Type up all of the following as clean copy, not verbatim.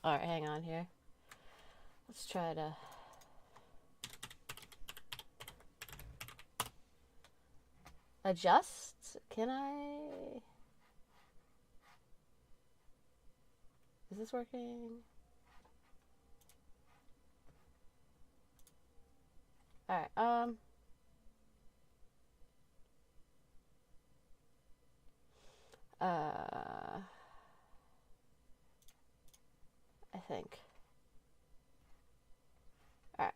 Alright, hang on here. Let's try to... adjust? Can I... Is this working? Alright, I think. Alright.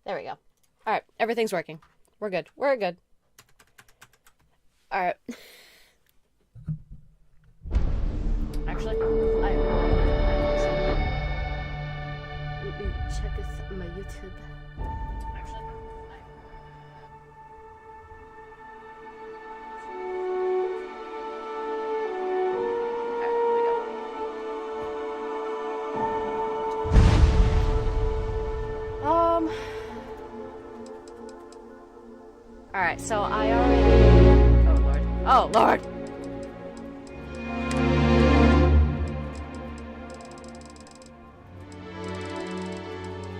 There we go. Alright, everything's working. We're good. We're good. Alright. Actually, let me check my YouTube. Actually, alright, so I already... Oh, Lord. Oh, Lord!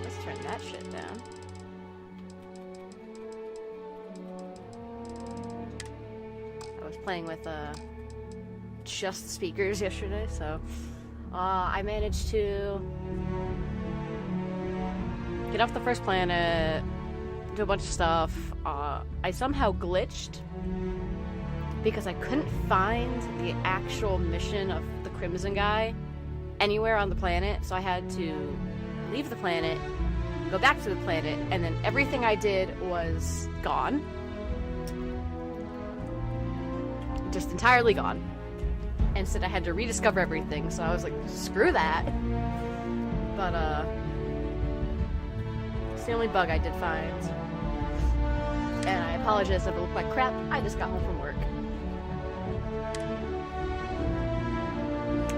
Let's turn that shit down. I was playing with, just speakers yesterday, so... I managed to... get off the first planet, do a bunch of stuff. I somehow glitched because I couldn't find the actual mission of the Crimson guy anywhere on the planet, so I had to leave the planet, go back to the planet, and then everything I did was gone. Just entirely gone. Instead, I had to rediscover everything, so I was like, screw that. But, it's the only bug I did find. And I apologize if it looked like crap. I just got home from work.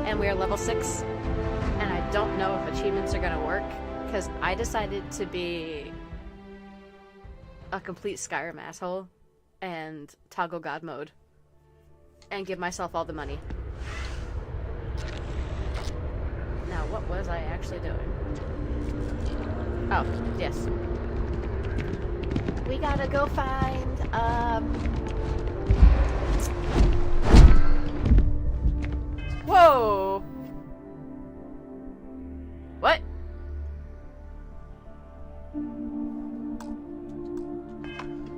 And we are level 6. And I don't know if achievements are gonna work, because I decided to be a complete Skyrim asshole and toggle God mode. And give myself all the money. Now, what was I actually doing? Oh, yes. We gotta go find, Whoa! What?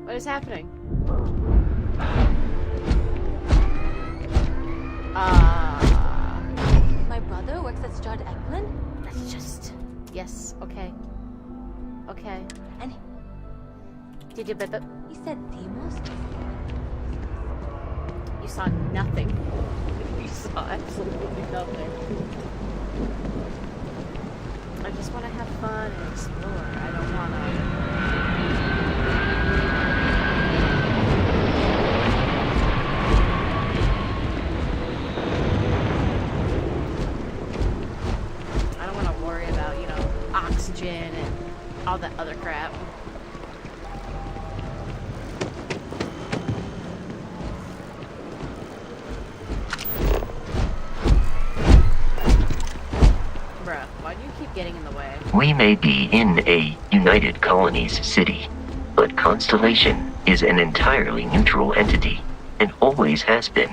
What is happening? My brother works at Starfield Ep1? That's just... Yes, okay. Okay. And Did you bip it? he said Demos? You saw nothing. You saw absolutely nothing. I just want to have fun and explore. I don't want to... oxygen and all that other crap. Bruh, why do you keep getting in the way? We may be in a United Colonies city, but Constellation is an entirely neutral entity, and always has been.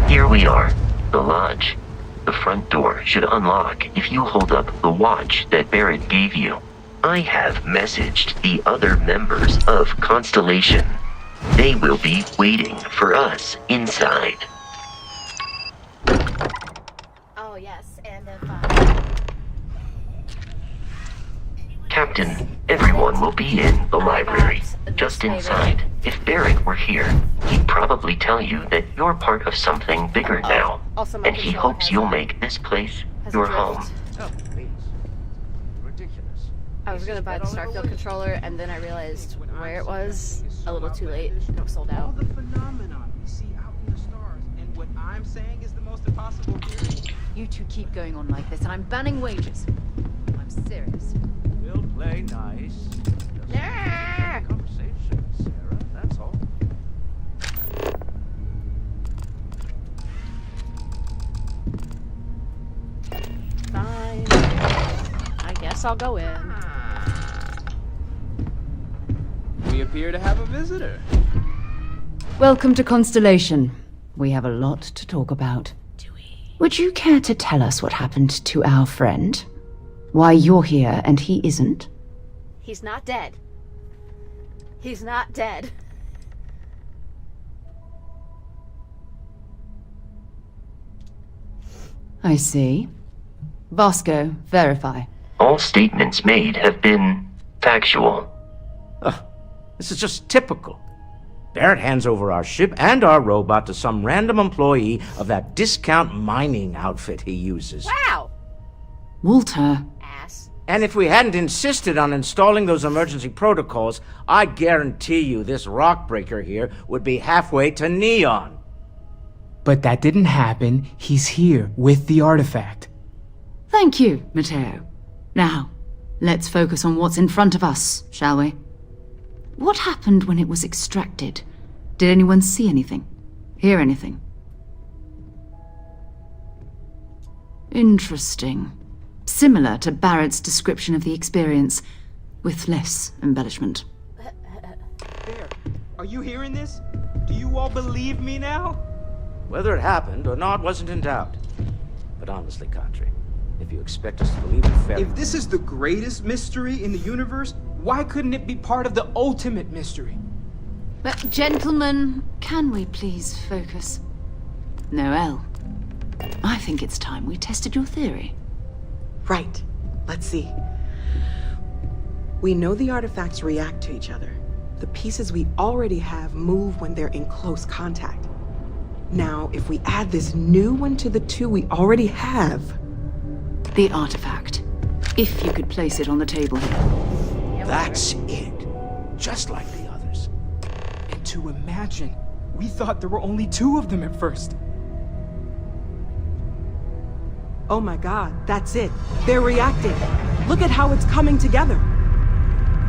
Here we are, the lodge. The front door should unlock if you hold up the watch that Barrett gave you. I have messaged the other members of Constellation. They will be waiting for us inside. Oh yes, and if Captain, everyone will be in the library, just inside. If Barrett were here, he'd probably tell you that you're part of something bigger now, and he hopes you'll make this place your home. Oh, please. Ridiculous. I was gonna buy the Starfield controller, and then I realized where it was a little too late. It was sold out. All the phenomenon we see out in the stars, and what I'm saying is the most impossible theory. You two keep going on like this, and I'm banning wages. I'm serious. We'll play nice. Just have a conversation, Sarah, that's all. Fine. I guess I'll go in. We appear to have a visitor. Welcome to Constellation. We have a lot to talk about. Would you care to tell us what happened to our friend? Why you're here and he isn't? He's not dead. He's not dead. I see. Vasco, verify. All statements made have been factual. Ugh, this is just typical. Barrett hands over our ship and our robot to some random employee of that discount mining outfit he uses. Wow! Walter, Ass. And if we hadn't insisted on installing those emergency protocols, I guarantee you this rock breaker here would be halfway to Neon. But that didn't happen. He's here with the artifact. thank you, Matteo. Now, let's focus on what's in front of us, shall we? What happened when it was extracted? Did anyone see anything? Hear anything? Interesting. Similar to Barrett's description of the experience, with less embellishment. Bear, are you hearing this? Do you all believe me now? Whether it happened or not wasn't in doubt. But honestly, Country, if you expect us to believe in fairy... If this is the greatest mystery in the universe, why couldn't it be part of the ultimate mystery? But, gentlemen, can we please focus? Noelle, I think it's time we tested your theory. Right. Let's see. We know the artifacts react to each other. The pieces we already have move when they're in close contact. Now, if we add this new one to the two we already have... The artifact. If you could place it on the table here. That's it. Just like the others. And to imagine, we thought there were only 2 of them at first. Oh my god, that's it. They're reacting. Look at how it's coming together.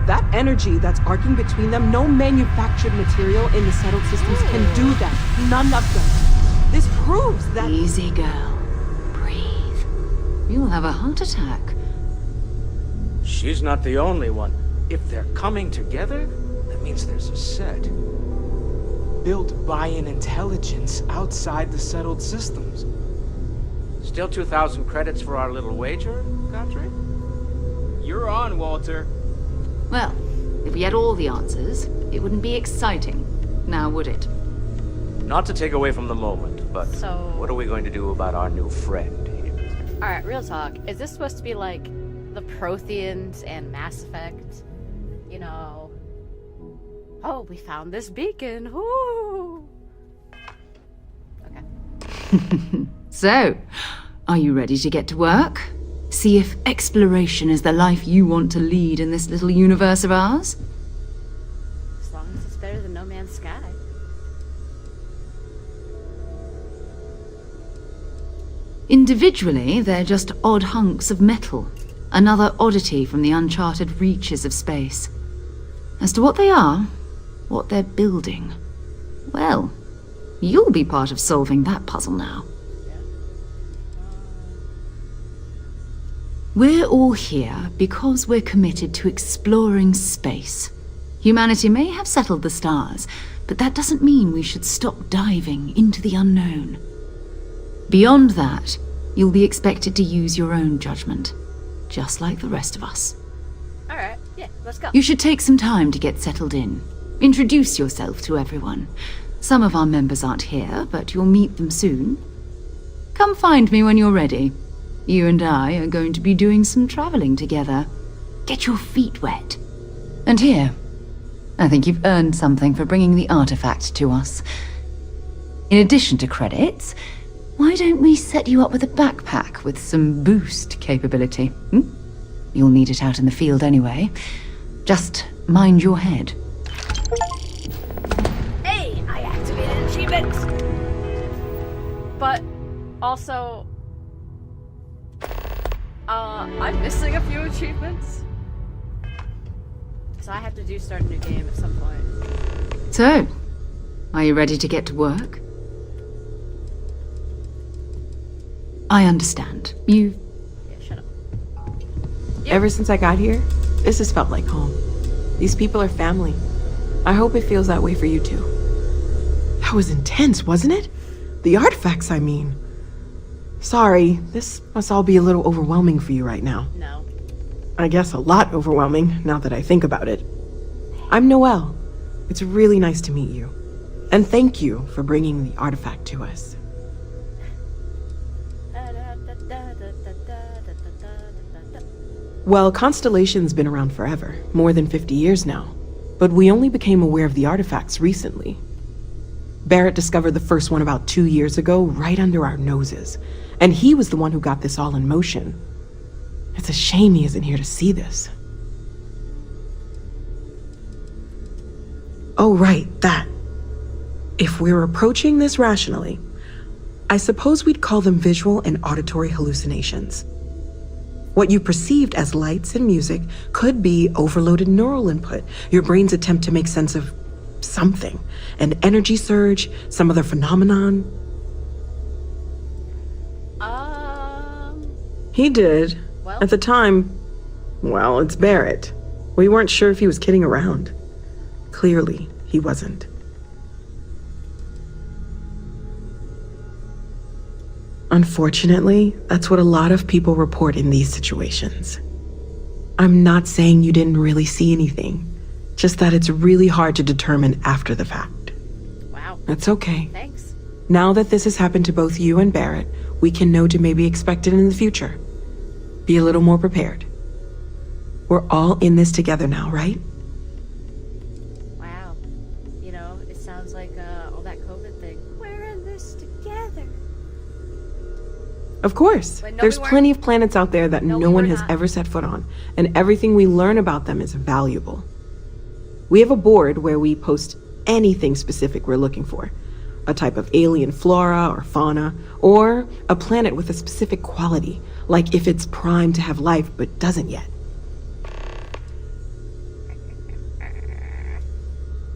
That energy that's arcing between them, no manufactured material in the settled systems can do that. None of them. This proves that... Easy, girl. Breathe. You'll have a heart attack. She's not the only one. If they're coming together, that means there's a set. Built by an intelligence outside the settled systems. Still 2,000 credits for our little wager, Country? You're on, Walter. Well, if we had all the answers, it wouldn't be exciting. Now, would it? Not to take away from the moment, but So- what are we going to do about our new friend here? Alright, real talk. Is this supposed to be like the Protheans and Mass Effect? You know... Oh, we found this beacon! Woo! Okay. So, are you ready to get to work? See if exploration is the life you want to lead in this little universe of ours? As long as it's better than No Man's Sky. Individually, they're just odd hunks of metal. Another oddity from the uncharted reaches of space. As to what they are, what they're building, well, you'll be part of solving that puzzle now. We're all here because we're committed to exploring space. Humanity may have settled the stars, but that doesn't mean we should stop diving into the unknown. Beyond that, you'll be expected to use your own judgment, just like the rest of us. Alright, yeah, let's go. You should take some time to get settled in. Introduce yourself to everyone. Some of our members aren't here, but you'll meet them soon. Come find me when you're ready. You and I are going to be doing some traveling together. Get your feet wet. And here, I think you've earned something for bringing the artifact to us. In addition to credits, why don't we set you up with a backpack with some boost capability? You'll need it out in the field anyway. Just mind your head. Hey, I activated achievement! But also, I'm missing a few achievements. So I have to start a new game at some point. So, are you ready to get to work? I understand. Yeah, shut up. Ever since I got here, this has felt like home. These people are family. I hope it feels that way for you too. That was intense, wasn't it? The artifacts, I mean. Sorry, this must all be a little overwhelming for you right now. No. I guess a lot overwhelming, now that I think about it. I'm Noelle. It's really nice to meet you. And thank you for bringing the artifact to us. Well, Constellation's been around forever, more than 50 years now. But we only became aware of the artifacts recently. Barrett discovered the first one about 2 years ago, right under our noses. And he was the one who got this all in motion. It's a shame he isn't here to see this. Oh, right, that. If we're approaching this rationally, I suppose we'd call them visual and auditory hallucinations. What you perceived as lights and music could be overloaded neural input, your brain's attempt to make sense of something, an energy surge, some other phenomenon. He did. Well. At the time, well, it's Barrett. We weren't sure if he was kidding around. Clearly, he wasn't. Unfortunately, that's what a lot of people report in these situations. I'm not saying you didn't really see anything, just that it's really hard to determine after the fact. Wow. That's okay. Thanks. Now that this has happened to both you and Barrett, we can know to maybe expect it in the future. Be a little more prepared. We're all in this together now, right? Wow. You know, it sounds like all that COVID thing. We're in this together. Of course. But no, There's we weren't. plenty of planets out there that No, no we one were has not. ever set foot on, and everything we learn about them is valuable. We have a board where we post anything specific we're looking for. A type of alien flora or fauna, or a planet with a specific quality, like if it's primed to have life but doesn't yet.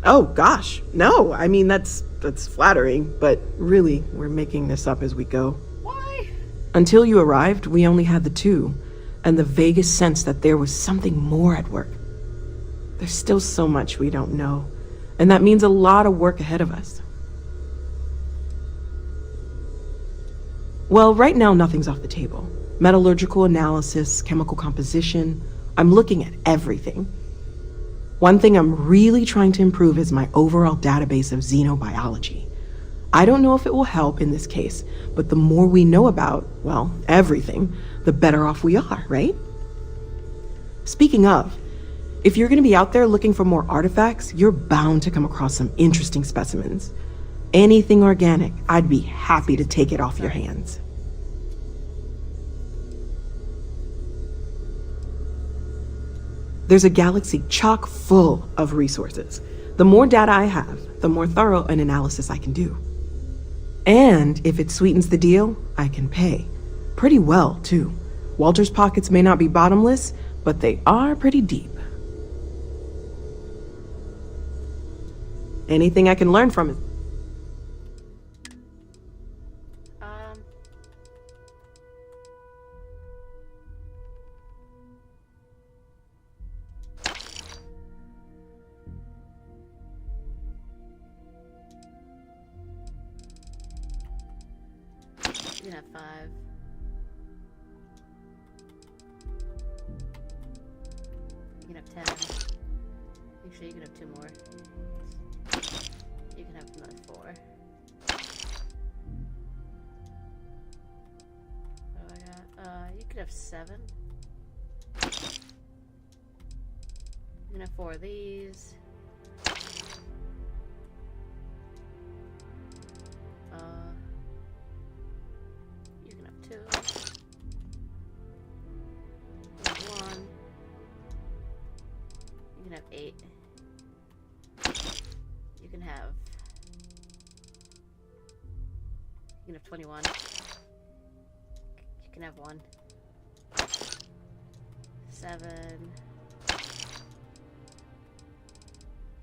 Oh gosh, no, I mean that's flattering, but really, we're making this up as we go. Why? Until you arrived, we only had the two, and the vaguest sense that there was something more at work. There's still so much we don't know, and that means a lot of work ahead of us. Well, right now nothing's off the table. Metallurgical analysis, chemical composition, I'm looking at everything. One thing I'm really trying to improve is my overall database of xenobiology. I don't know if it will help in this case, but the more we know about, well, everything, the better off we are, right? Speaking of, if you're going to be out there looking for more artifacts, you're bound to come across some interesting specimens. Anything organic, I'd be happy to take it off your hands. There's a galaxy chock full of resources. The more data I have, the more thorough an analysis I can do. And if it sweetens the deal, I can pay. Pretty well, too. Walter's pockets may not be bottomless, but they are pretty deep. Anything I can learn from it. You can have 5. You can have 10. Actually, you can have 2 more. You can have another 4. What do I got? You could have 7. You can have 4 of these. You can have 2. You can have 1. You can have 8. You can have 21. You can have 1. 7,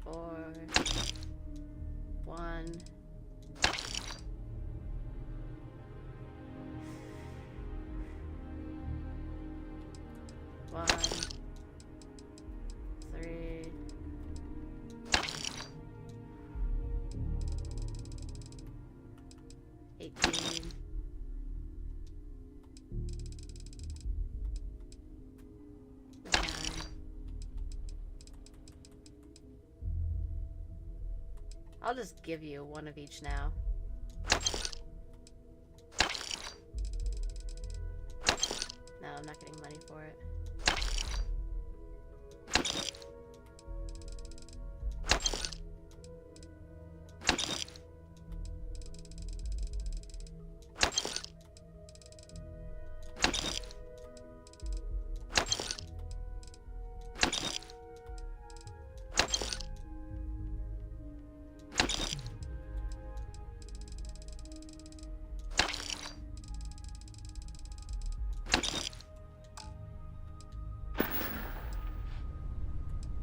4, 1. One, 3, 18, 9. I'll just give you one of each now. No, I'm not getting money for it.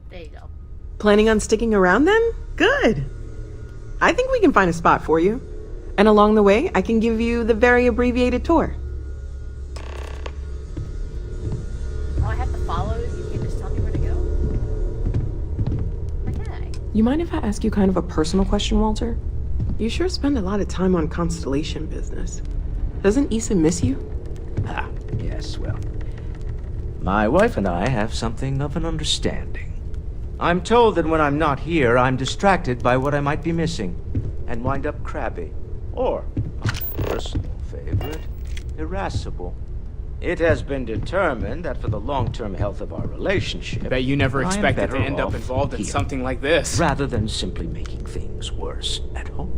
There you go. Planning on sticking around then? Good. I think we can find a spot for you. And along the way, I can give you the very abbreviated tour. Oh, I have to follow you? You can't just tell me where to go? Okay. You mind if I ask you kind of a personal question, Walter? You sure spend a lot of time on Constellation business. Doesn't Issa miss you? Ah, yes, well. My wife and I have something of an understanding. I'm told that when I'm not here, I'm distracted by what I might be missing, and wind up crabby. Or, my personal favorite, irascible. It has been determined that for the long-term health of our relationship, Bet you never I am expected to better end up off involved in here, something like this. rather than simply making things worse at home.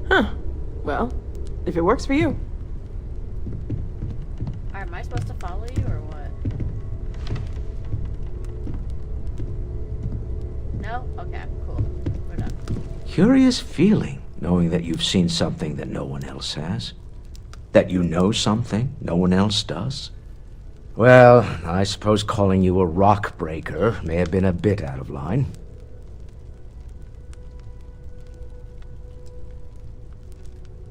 Huh. Well, if it works for you. Am I supposed to follow you or what? No? Okay, cool. We're done. Curious feeling, knowing that you've seen something that no one else has. That you know something no one else does. Well, I suppose calling you a rock breaker may have been a bit out of line.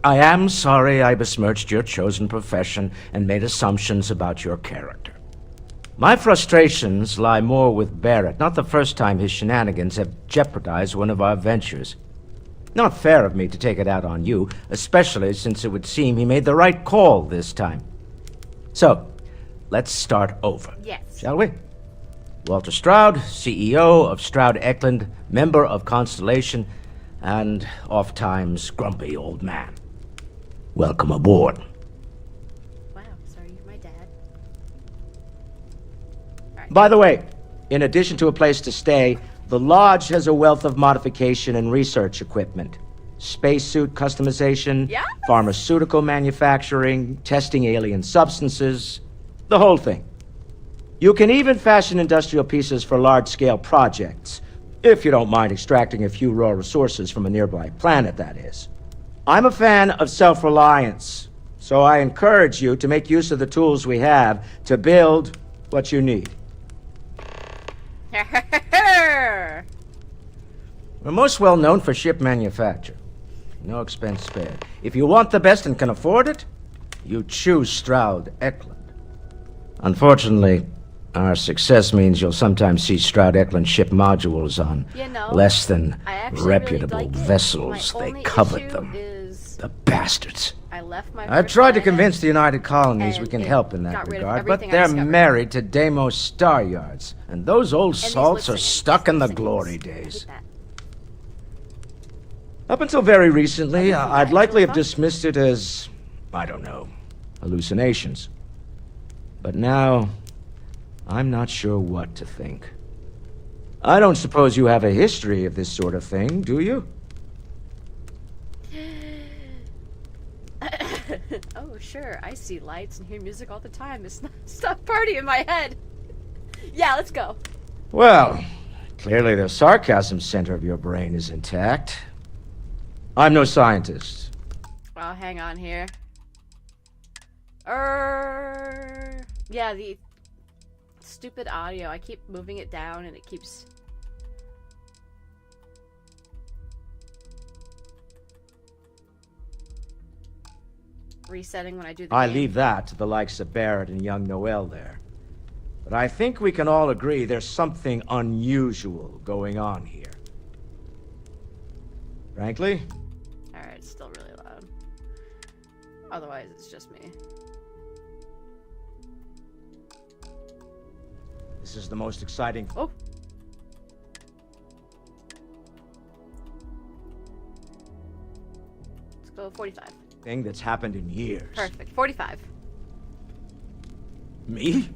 I am sorry I besmirched your chosen profession and made assumptions about your character. My frustrations lie more with Barrett, not the first time his shenanigans have jeopardized one of our ventures. Not fair of me to take it out on you, especially since it would seem he made the right call this time. So, let's start over. Yes. Shall we? Walter Stroud, CEO of Stroud Eklund, member of Constellation, and oft-times grumpy old man. Welcome aboard. Wow, so are you my dad? Alright. By the way, in addition to a place to stay, the Lodge has a wealth of modification and research equipment. Spacesuit customization, Yes! pharmaceutical manufacturing, testing alien substances, the whole thing. You can even fashion industrial pieces for large-scale projects, if you don't mind extracting a few raw resources from a nearby planet, that is. I'm a fan of self-reliance, so I encourage you to make use of the tools we have to build what you need. We're most well known for ship manufacture. No expense spared. If you want the best and can afford it, you choose Stroud Eklund. Unfortunately, our success means you'll sometimes see Stroud Eklund ship modules on You know, less than I actually reputable really like it. vessels. My They only covered issue them. is The bastards. I left my I've first tried to planet, convince the United Colonies we and can it help in that got rid of regard, but everything I they're discovered. married to Deimos Star Yards, and those old and these salts are lip-syncings, stuck in the lip-syncings. glory I hate days. that. Up until very recently, Other than I'd that, likely it's have fun. dismissed it as, I don't know, hallucinations. But now, I'm not sure what to think. I don't suppose you have a history of this sort of thing, do you? Oh, sure. I see lights and hear music all the time. It's not stop party in my head. Yeah, let's go. Well, clearly the sarcasm center of your brain is intact. I'm no scientist. Well, hang on here. Yeah, the Stupid audio. I keep moving it down and it keeps... resetting when I do the I game. leave that to the likes of Barrett and young Noel there. But I think we can all agree there's something unusual going on here. Frankly? Alright, it's still really loud. Otherwise, it's just me. This is the most exciting... Oh! Let's go 45. thing that's happened in years. Perfect. 45. Me?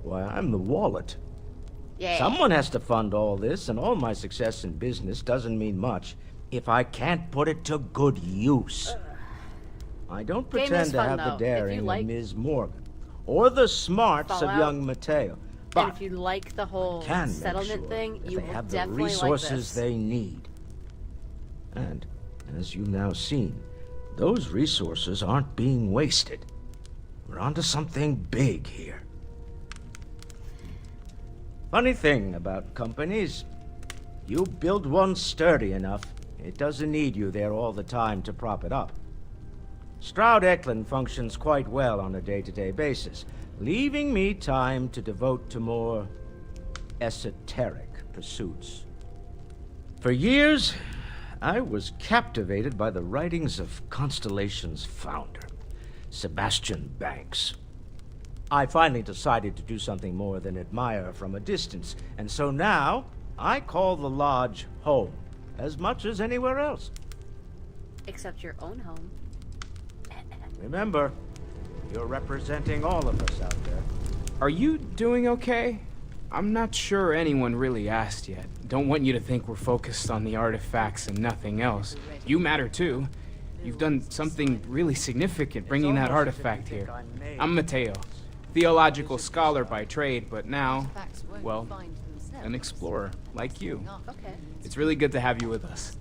Why, I'm the wallet. Yeah. Someone has to fund all this, and all my success in business doesn't mean much if I can't put it to good use. I don't Game pretend is to fun, have though. the If daring you of like Ms. Morgan, or the smarts of Fallout, young Mateo. And But if you like the whole can make settlement sure thing, that you they will have the definitely resources like this. they need. And, as you've now seen, those resources aren't being wasted. We're onto something big here. Funny thing about companies, you build one sturdy enough, it doesn't need you there all the time to prop it up. Stroud Eklund functions quite well on a day-to-day basis, leaving me time to devote to more esoteric pursuits. For years, I was captivated by the writings of Constellation's founder, Sebastian Banks. I finally decided to do something more than admire from a distance, and so now I call the lodge home as much as anywhere else. Except your own home. Remember, you're representing all of us out there. Are you doing okay? I'm not sure anyone really asked yet. Don't want you to think we're focused on the artifacts and nothing else. You matter too. You've done something really significant bringing that artifact here. I'm Mateo, theological scholar by trade, but now, well, an explorer like you. Okay. It's really good to have you with us.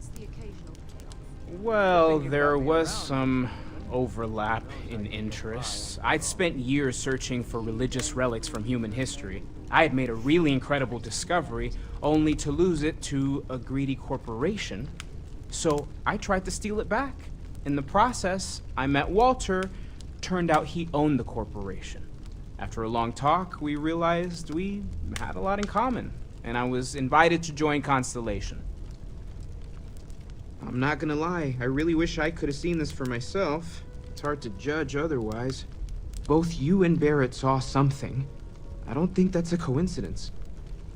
Well, there was some overlap in interests. I'd spent years searching for religious relics from human history. I had made a really incredible discovery, only to lose it to a greedy corporation. So I tried to steal it back. In the process, I met Walter. Turned out he owned the corporation. After a long talk, we realized we had a lot in common, and I was invited to join Constellation. I'm not gonna lie, I really wish I could have seen this for myself. It's hard to judge otherwise. Both you and Barrett saw something. I don't think that's a coincidence.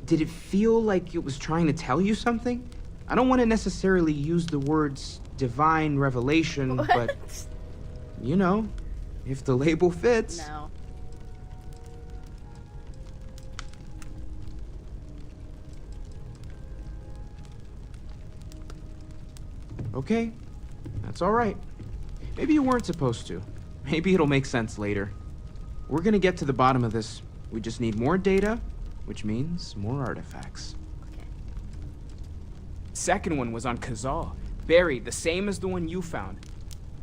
Did it feel like it was trying to tell you something? I don't want to necessarily use the words divine revelation, but you know, if the label fits. No. Okay, that's all right. Maybe you weren't supposed to. Maybe it'll make sense later. We're gonna get to the bottom of this. We just need more data, which means more artifacts. Okay. Second one was on Kazal, buried, the same as the one you found.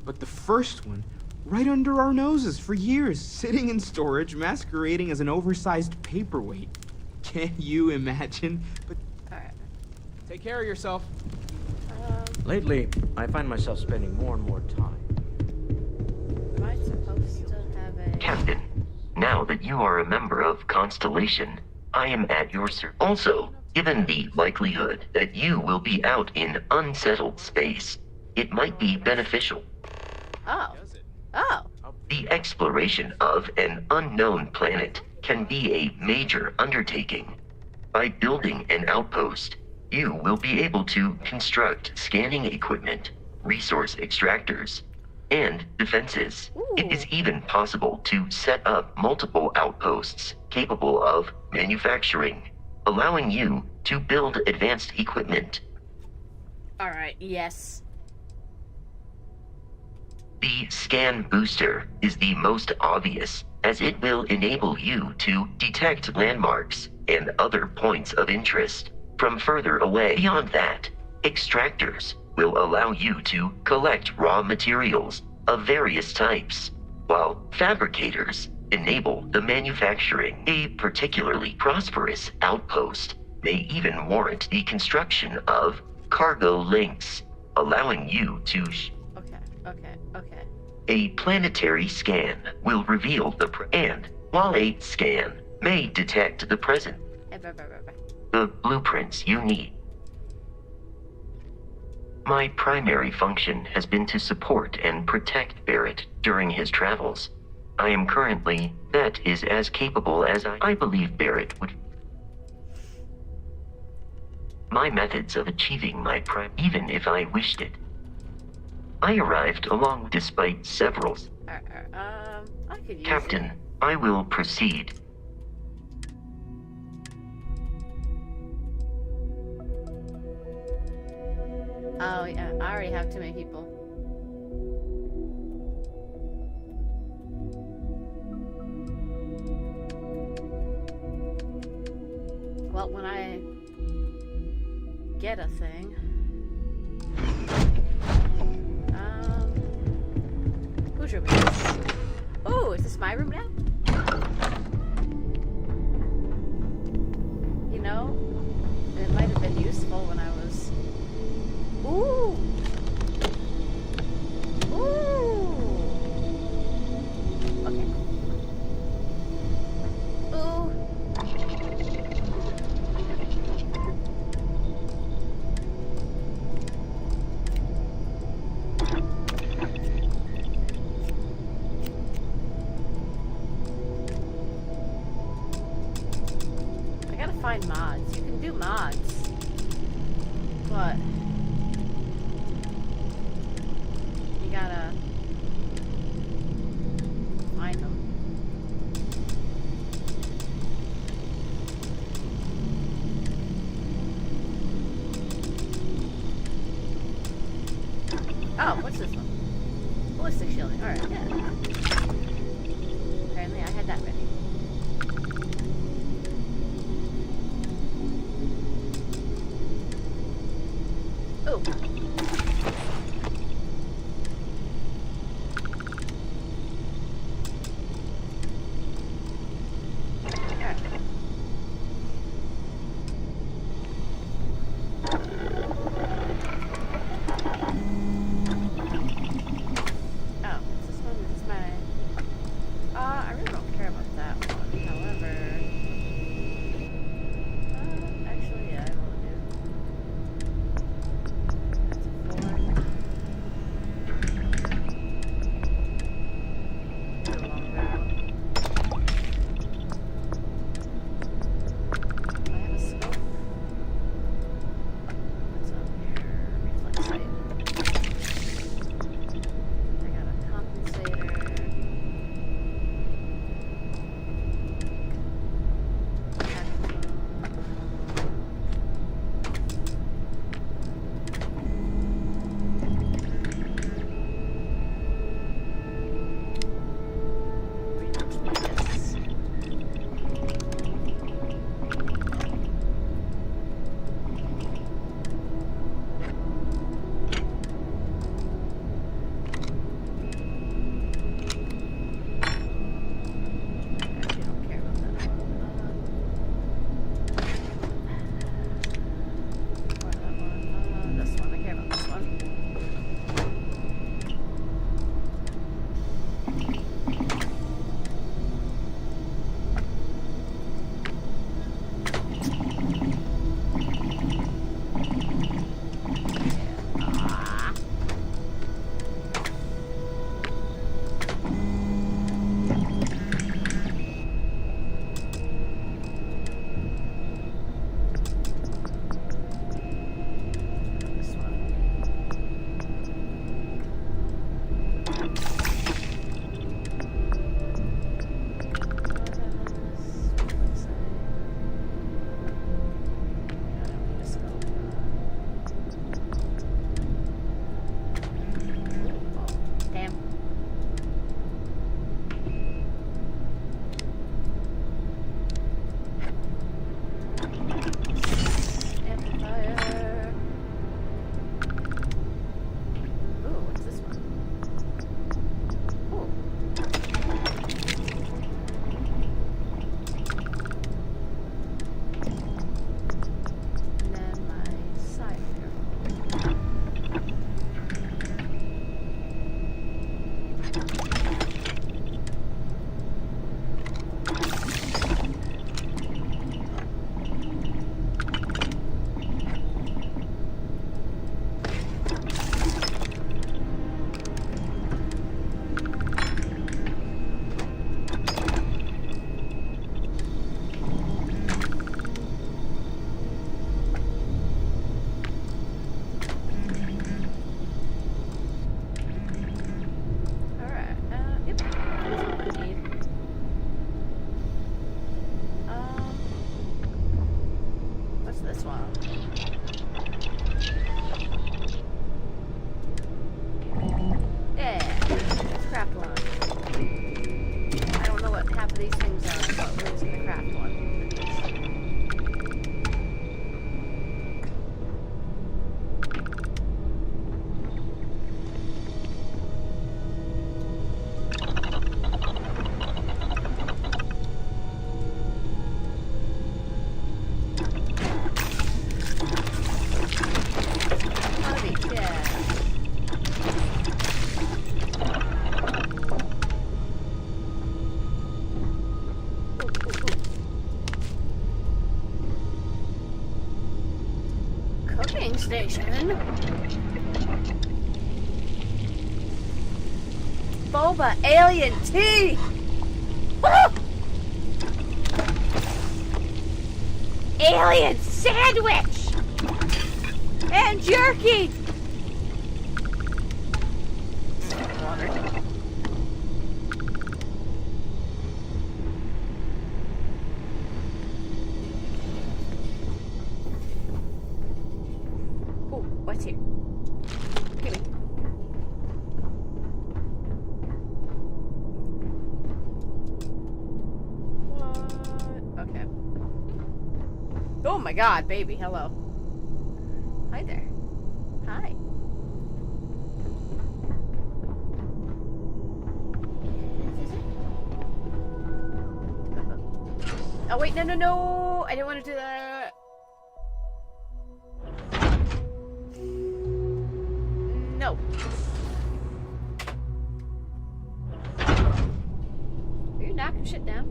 But the first one, right under our noses for years, sitting in storage, masquerading as an oversized paperweight. Can you imagine? But Alright. Take care of yourself. Lately, I find myself spending more and more time. Am I supposed to have a... Captain, now that you are a member of Constellation, I am at your service. Also, given the likelihood that you will be out in unsettled space, it might be beneficial. Oh. Oh. The exploration of an unknown planet can be a major undertaking. By building an outpost, you will be able to construct scanning equipment, resource extractors, and defenses. It is even possible to set up multiple outposts capable of manufacturing, allowing you to build advanced equipment. Alright, yes. The scan booster is the most obvious, as it will enable you to detect landmarks and other points of interest from further away. Beyond that, extractors will allow you to collect raw materials of various types, while fabricators enable the manufacturing. A particularly prosperous outpost may even warrant the construction of cargo links, allowing you to Okay. a planetary scan will reveal and while a scan may detect the present, the blueprints you need. My primary function has been to support and protect Barrett during his travels. I am currently, that is as capable as I believe Barrett would. My methods of achieving my even if I wished it. I arrived along despite several. I could use Captain, it. I will proceed. Oh, yeah, I already have too many people. Well, when I get a thing... whose room is this? Oh, is this my room now? You know, it might have been useful when I was... Ooh! Ooh! Okay. Ooh! I gotta find mods. You can do mods. But... you gotta find them. Oh, what's this one? Ballistic shielding. Alright, yeah. Apparently I had that ready. Oh. one. Yeah, let's craft one. I don't know what half of these things are, but we're just gonna craft one. Station. Boba alien tea. Woo! Alien sandwich and jerky. Water. What's here? Give me. What? Okay. Oh my god, baby, hello. Hi there. Hi. Oh wait, no. I didn't want to do that. No. Are you knocking shit down?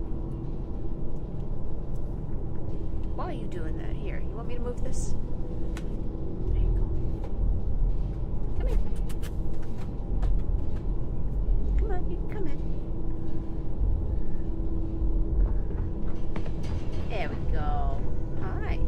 Why are you doing that? Here, you want me to move this? There you go. Come here. Come on, you can come in. There we go. Hi.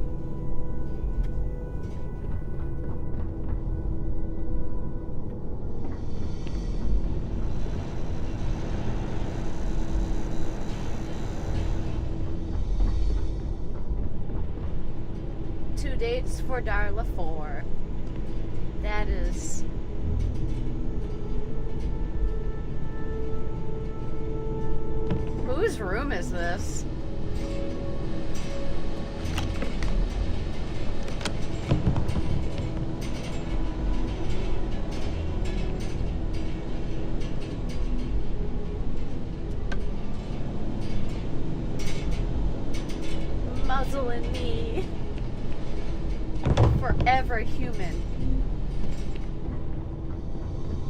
2 dates for Darla 4. That is... Whose room is this? Muzzle and me. Forever human.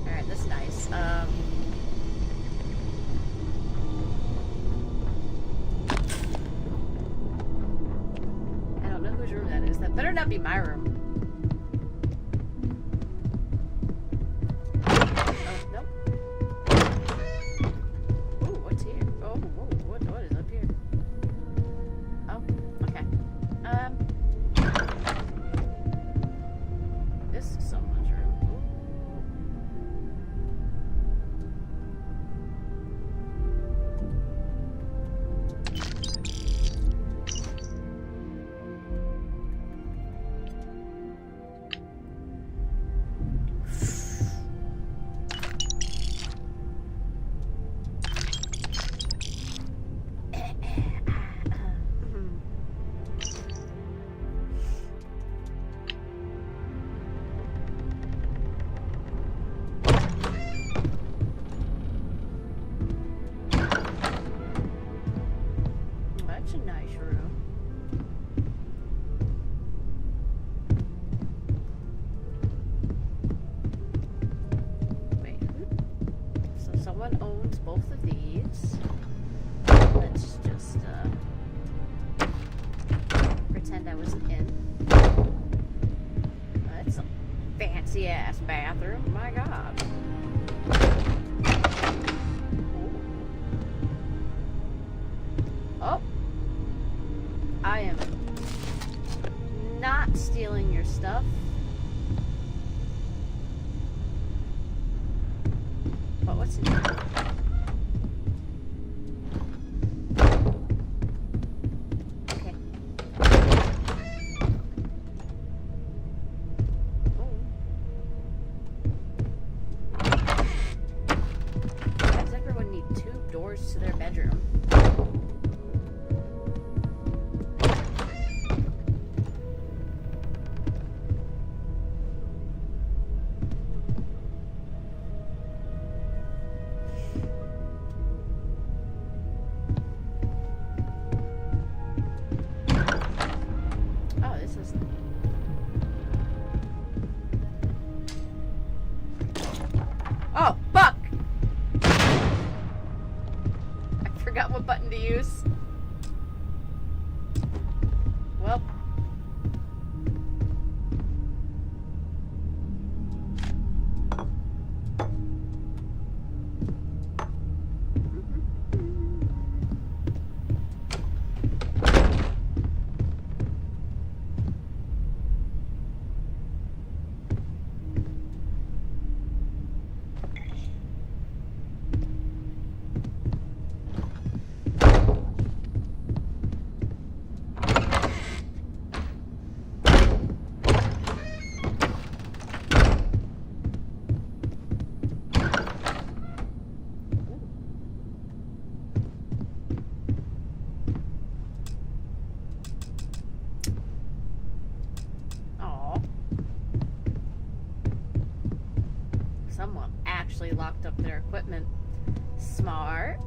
Alright, that's nice. I don't know whose room that is. That better not be my room. Oh, nope. Ooh, what's here? Oh, whoa, what is up here? Oh, okay. This is someone's room. That's a nice room. Wait, so someone owns both of these. Let's just pretend I wasn't in. That's a fancy ass bathroom. My God. Oh. I am not stealing your stuff. But what's in here? Okay. course. Well. Someone actually locked up their equipment. Smart.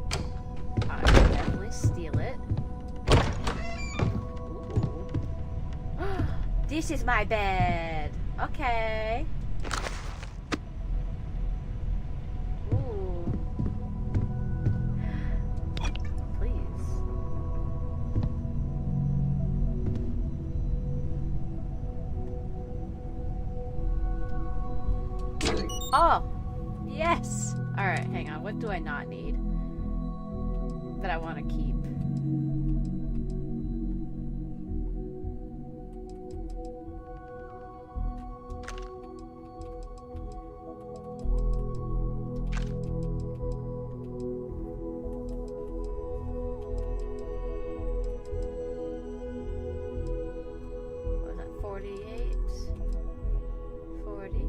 I will definitely steal it. Ooh. This is my bed. Okay. Ooh. Please. Oh, yes. All right, hang on. What do I not need that I want to keep? What was that? 48, 40.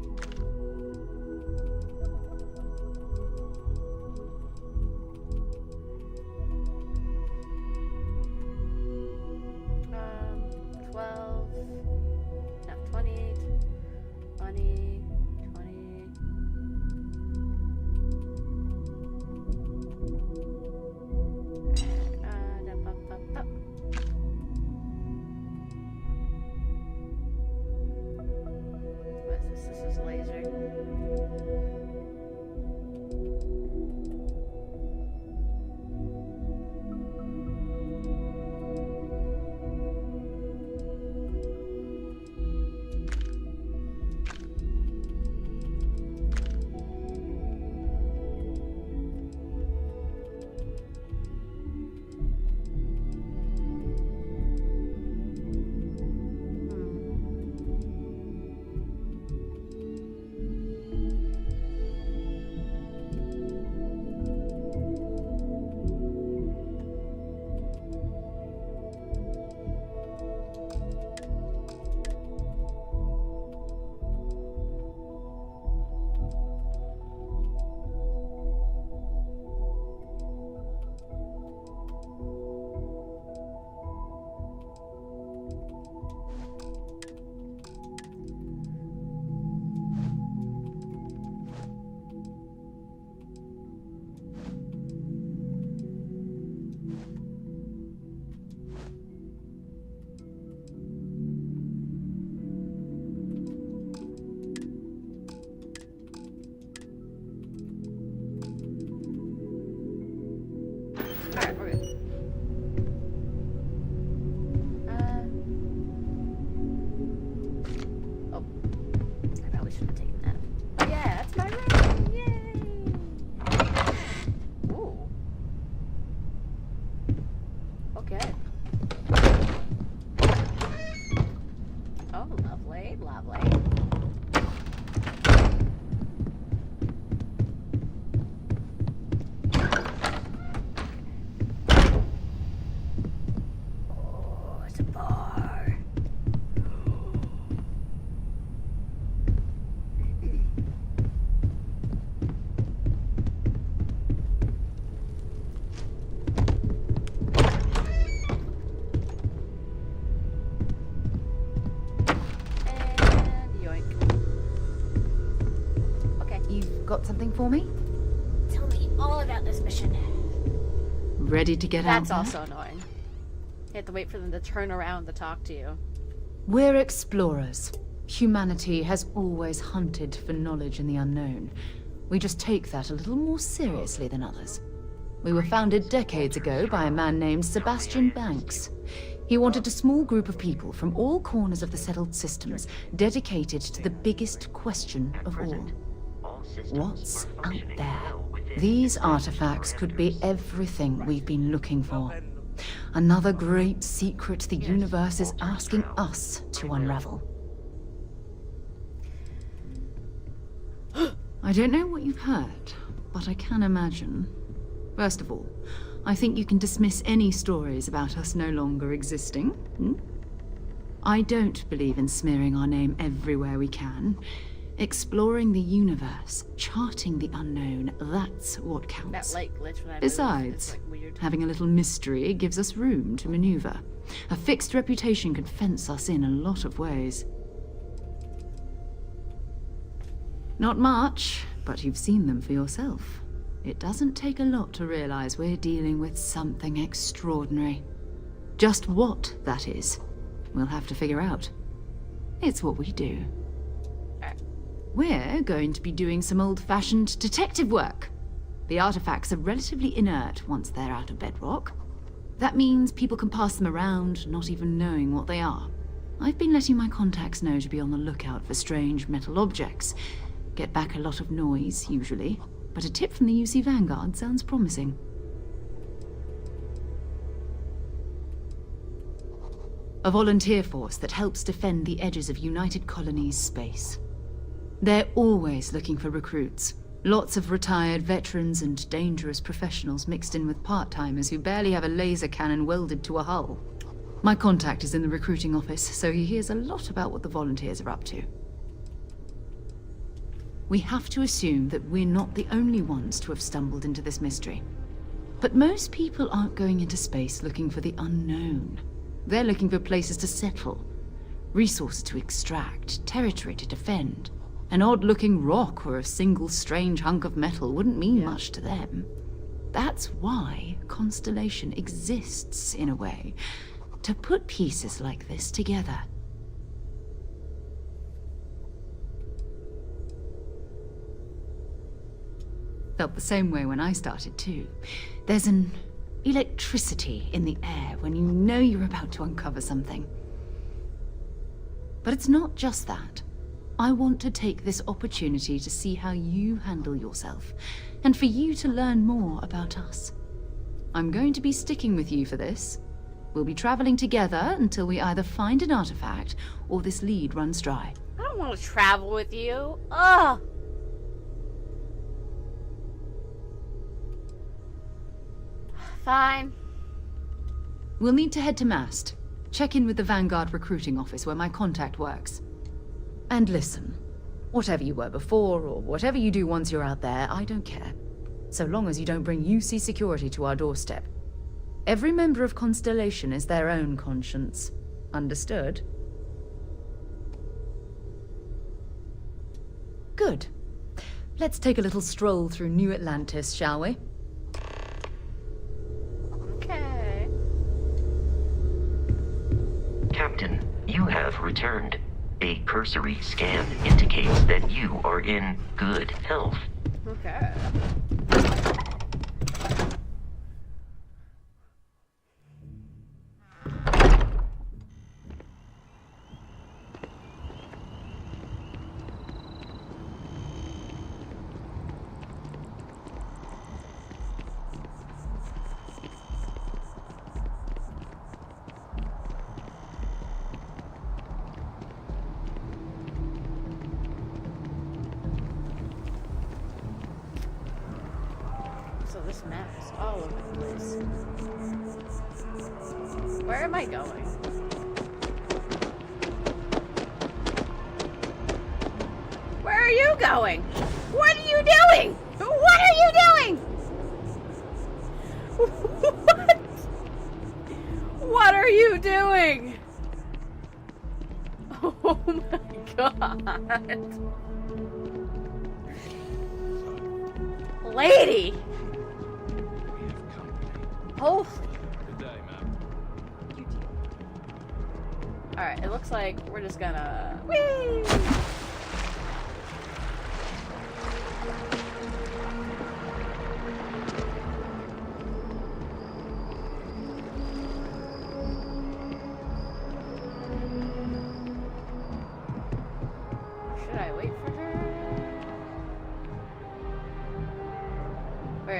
Alright, we're good. Oh. I probably should have taken that. Yeah, that's my room! Yay! Ooh. Okay. Oh, lovely, lovely. Got something for me? Tell me all about this mission. Ready to get out That's there? also annoying. You have to wait for them to turn around to talk to you. We're explorers. Humanity has always hunted for knowledge in the unknown. We just take that a little more seriously than others. We were founded decades ago by a man named Sebastian Banks. He wanted a small group of people from all corners of the settled systems dedicated to the biggest question of all. What's out there? These artifacts could be everything we've been looking for. Another great secret the universe is asking us to unravel. I don't know what you've heard, but I can imagine. First of all, I think you can dismiss any stories about us no longer existing. I don't believe in smearing our name everywhere we can. Exploring the universe, charting the unknown, that's what counts. That light glitch when I Besides, moved, it's, like, weird. having a little mystery gives us room to maneuver. A fixed reputation could fence us in a lot of ways. Not much, but you've seen them for yourself. It doesn't take a lot to realize we're dealing with something extraordinary. Just what that is, we'll have to figure out. It's what we do. We're going to be doing some old-fashioned detective work. The artifacts are relatively inert once they're out of bedrock. That means people can pass them around, not even knowing what they are. I've been letting my contacts know to be on the lookout for strange metal objects. Get back a lot of noise, usually, but a tip from the UC Vanguard sounds promising. A volunteer force that helps defend the edges of United Colonies space. They're always looking for recruits. Lots of retired veterans and dangerous professionals mixed in with part-timers who barely have a laser cannon welded to a hull. My contact is in the recruiting office, so he hears a lot about what the volunteers are up to. We have to assume that we're not the only ones to have stumbled into this mystery. But most people aren't going into space looking for the unknown. They're looking for places to settle, resources to extract, territory to defend. An odd-looking rock or a single strange hunk of metal wouldn't mean much to them. That's why Constellation exists, in a way, to put pieces like this together. Felt the same way when I started, too. There's an electricity in the air when you know you're about to uncover something. But it's not just that. I want to take this opportunity to see how you handle yourself, and for you to learn more about us. I'm going to be sticking with you for this. We'll be traveling together until we either find an artifact or this lead runs dry. I don't want to travel with you. Ugh. Fine. We'll need to head to Mast. Check in with the Vanguard recruiting office where my contact works. And listen, whatever you were before, or whatever you do once you're out there, I don't care. So long as you don't bring UC security to our doorstep. Every member of Constellation is their own conscience. Understood? Good. Let's take a little stroll through New Atlantis, shall we? Okay. Captain, you have returned. A cursory scan indicates that you are in good health. Okay. So this map is all over the place. Where am I going? Where are you going? What are you doing? What are you doing? What? What are you doing? Oh my god. Lady! Holy. Alright, it looks like we're just gonna... Whee!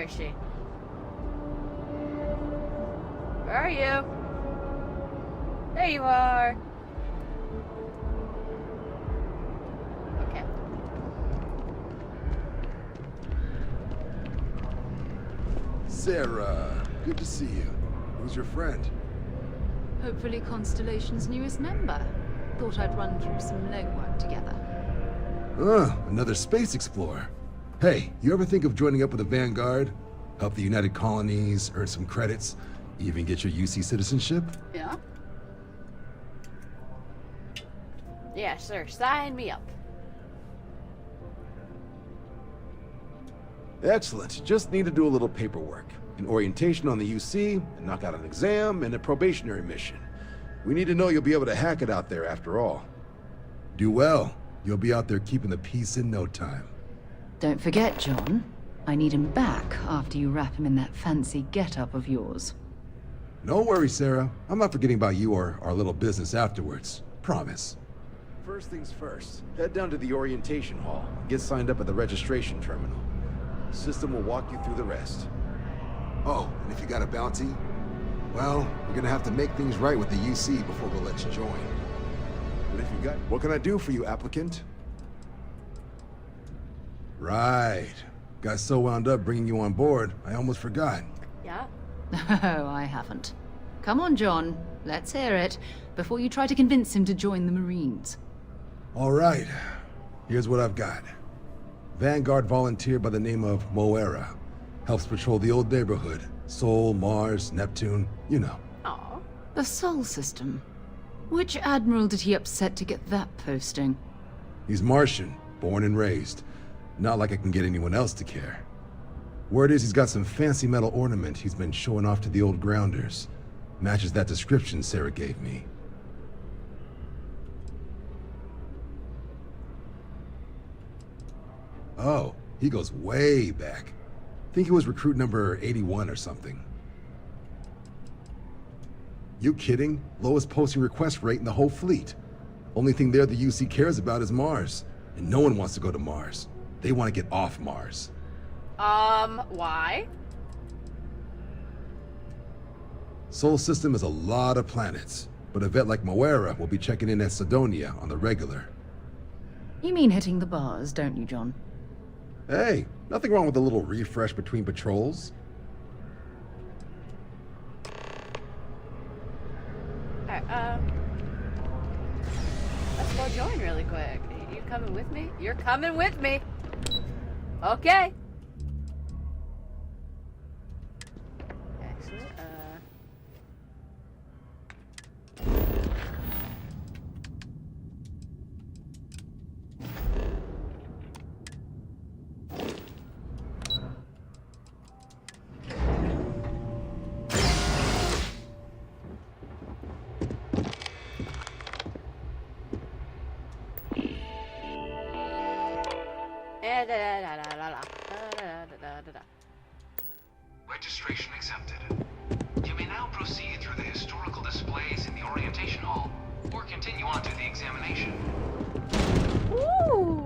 Where is she? Where are you? There you are. Okay. Sarah, good to see you. Who's your friend? Hopefully Constellation's newest member. Thought I'd run through some legwork together. Another space explorer. Hey, you ever think of joining up with the Vanguard? Help the United Colonies, earn some credits, even get your UC citizenship? Yeah? Yeah, sir. Sign me up. Excellent. Just need to do a little paperwork. An orientation on the UC, and knock out an exam, and a probationary mission. We need to know you'll be able to hack it out there after all. Do well. You'll be out there keeping the peace in no time. Don't forget, John. I need him back after you wrap him in that fancy get-up of yours. No worries, Sarah. I'm not forgetting about you or our little business afterwards. Promise. First things first, head down to the orientation hall and get signed up at the registration terminal. The system will walk you through the rest. Oh, and if you got a bounty, well, you're gonna have to make things right with the UC before we'll let you join. But if you got... What can I do for you, applicant? Right. Got so wound up bringing you on board, I almost forgot. Yeah? Oh, I haven't. Come on, John. Let's hear it, before you try to convince him to join the Marines. All right. Here's what I've got. Vanguard volunteer by the name of Moira. Helps patrol the old neighborhood. Sol, Mars, Neptune, you know. Aw. The Sol system. Which admiral did he upset to get that posting? He's Martian, born and raised. Not like I can get anyone else to care. Word is he's got some fancy metal ornament he's been showing off to the old grounders. Matches that description Sarah gave me. Oh, he goes way back. Think he was recruit number 81 or something. You kidding? Lowest posting request rate in the whole fleet. Only thing there the UC cares about is Mars. And no one wants to go to Mars. They want to get off Mars. Why? Sol system is a lot of planets, but a vet like Moira will be checking in at Sidonia on the regular. You mean hitting the bars, don't you, John? Hey, nothing wrong with a little refresh between patrols. Alright, let's go join really quick. You coming with me? You're coming with me! Okay! Excellent, Registration accepted. You may now proceed through the historical displays in the orientation hall, or continue on to the examination. Ooh!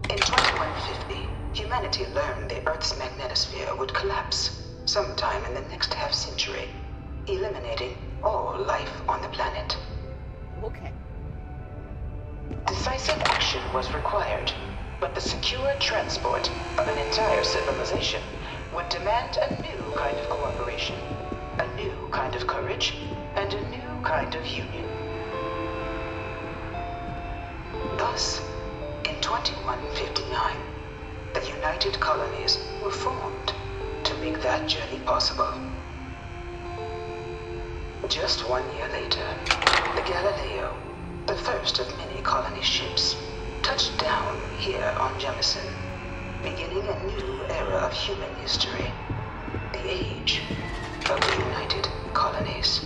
In 2150, humanity learned the Earth's magnetosphere would collapse sometime in the next half-century, eliminating all life on the planet. Okay. Decisive action was required, but the secure transport of an entire civilization would demand a new kind of cooperation, a new kind of courage, and a new kind of union. Thus, in 2159, the United Colonies were formed to make that journey possible. Just 1 year later, the Galileo, the first of many colony ships, touched down here on Jemison, beginning a new era of human history, the age of the United Colonies.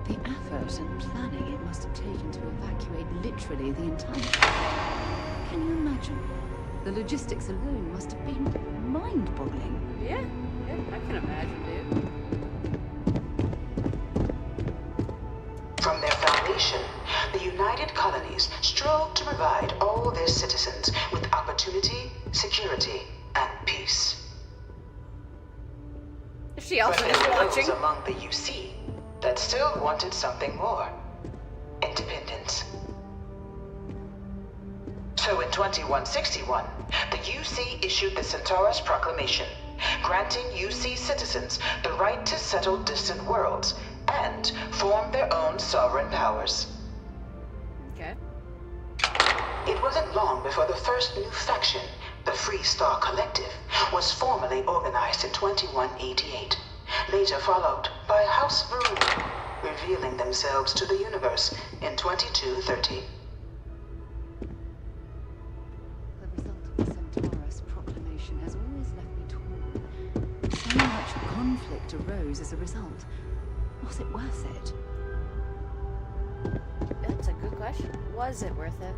The effort and planning it must have taken to evacuate literally the entire... Can you imagine? The logistics alone must have been mind-boggling. Yeah, I can imagine, dude. From their foundation, the United Colonies colonies strove to provide all their citizens with opportunity, security, and peace. She also But is there were watching. those among the UC that still wanted something more. Independence. So in 2161, the UC issued the Centaurus Proclamation, granting UC citizens the right to settle distant worlds and form their own sovereign powers. Okay. It wasn't long before the first new faction, the Free Star Collective, was formally organized in 2188, later followed by House Varun, revealing themselves to the universe in 2230. The result of the Centaurus proclamation has always left me torn. So much conflict arose as a result. Was it worth it? That's a good question. Was it worth it?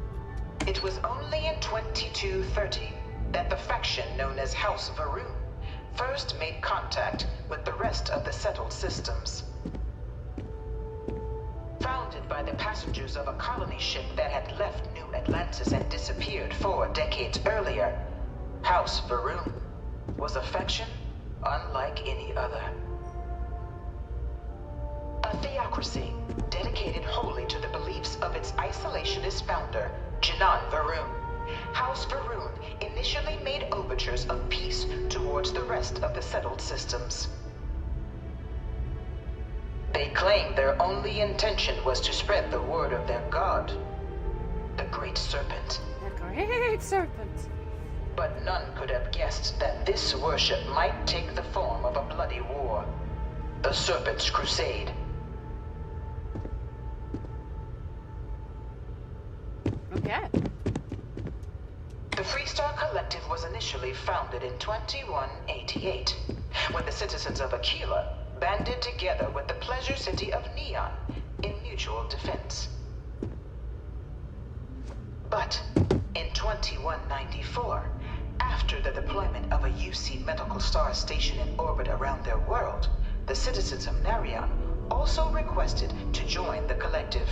It was only in 2230 that the faction known as House Varun first made contact with the rest of the settled systems. Founded by the passengers of a colony ship that had left New Atlantis and disappeared 4 decades earlier, House Varun was a faction unlike any other. A theocracy dedicated wholly to the beliefs of its isolationist founder, Janan Varun. House Varun initially made overtures of peace towards the rest of the settled systems. They claimed their only intention was to spread the word of their god, the Great Serpent. The Great Serpent. But none could have guessed that this worship might take the form of a bloody war, the Serpent's Crusade. Okay. The Freestar Collective was initially founded in 2188, when the citizens of Aquila banded together with the pleasure city of Neon in mutual defense. But in 2194, after the deployment of a UC medical star station in orbit around their world, the citizens of Narion also requested to join the collective.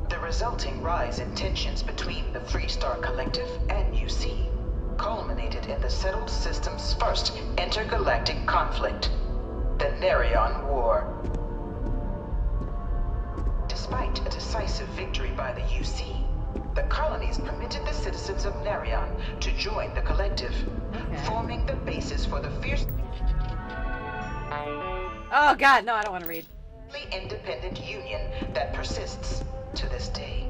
The resulting rise in tensions between the Freestar Collective and UC culminated in the settled system's first intergalactic conflict, the Narion War. Despite a decisive victory by the UC, the colonies permitted the citizens of Narion to join the collective, forming the basis for the fiercely Oh god, no, I don't want to read. independent union that persists to this day.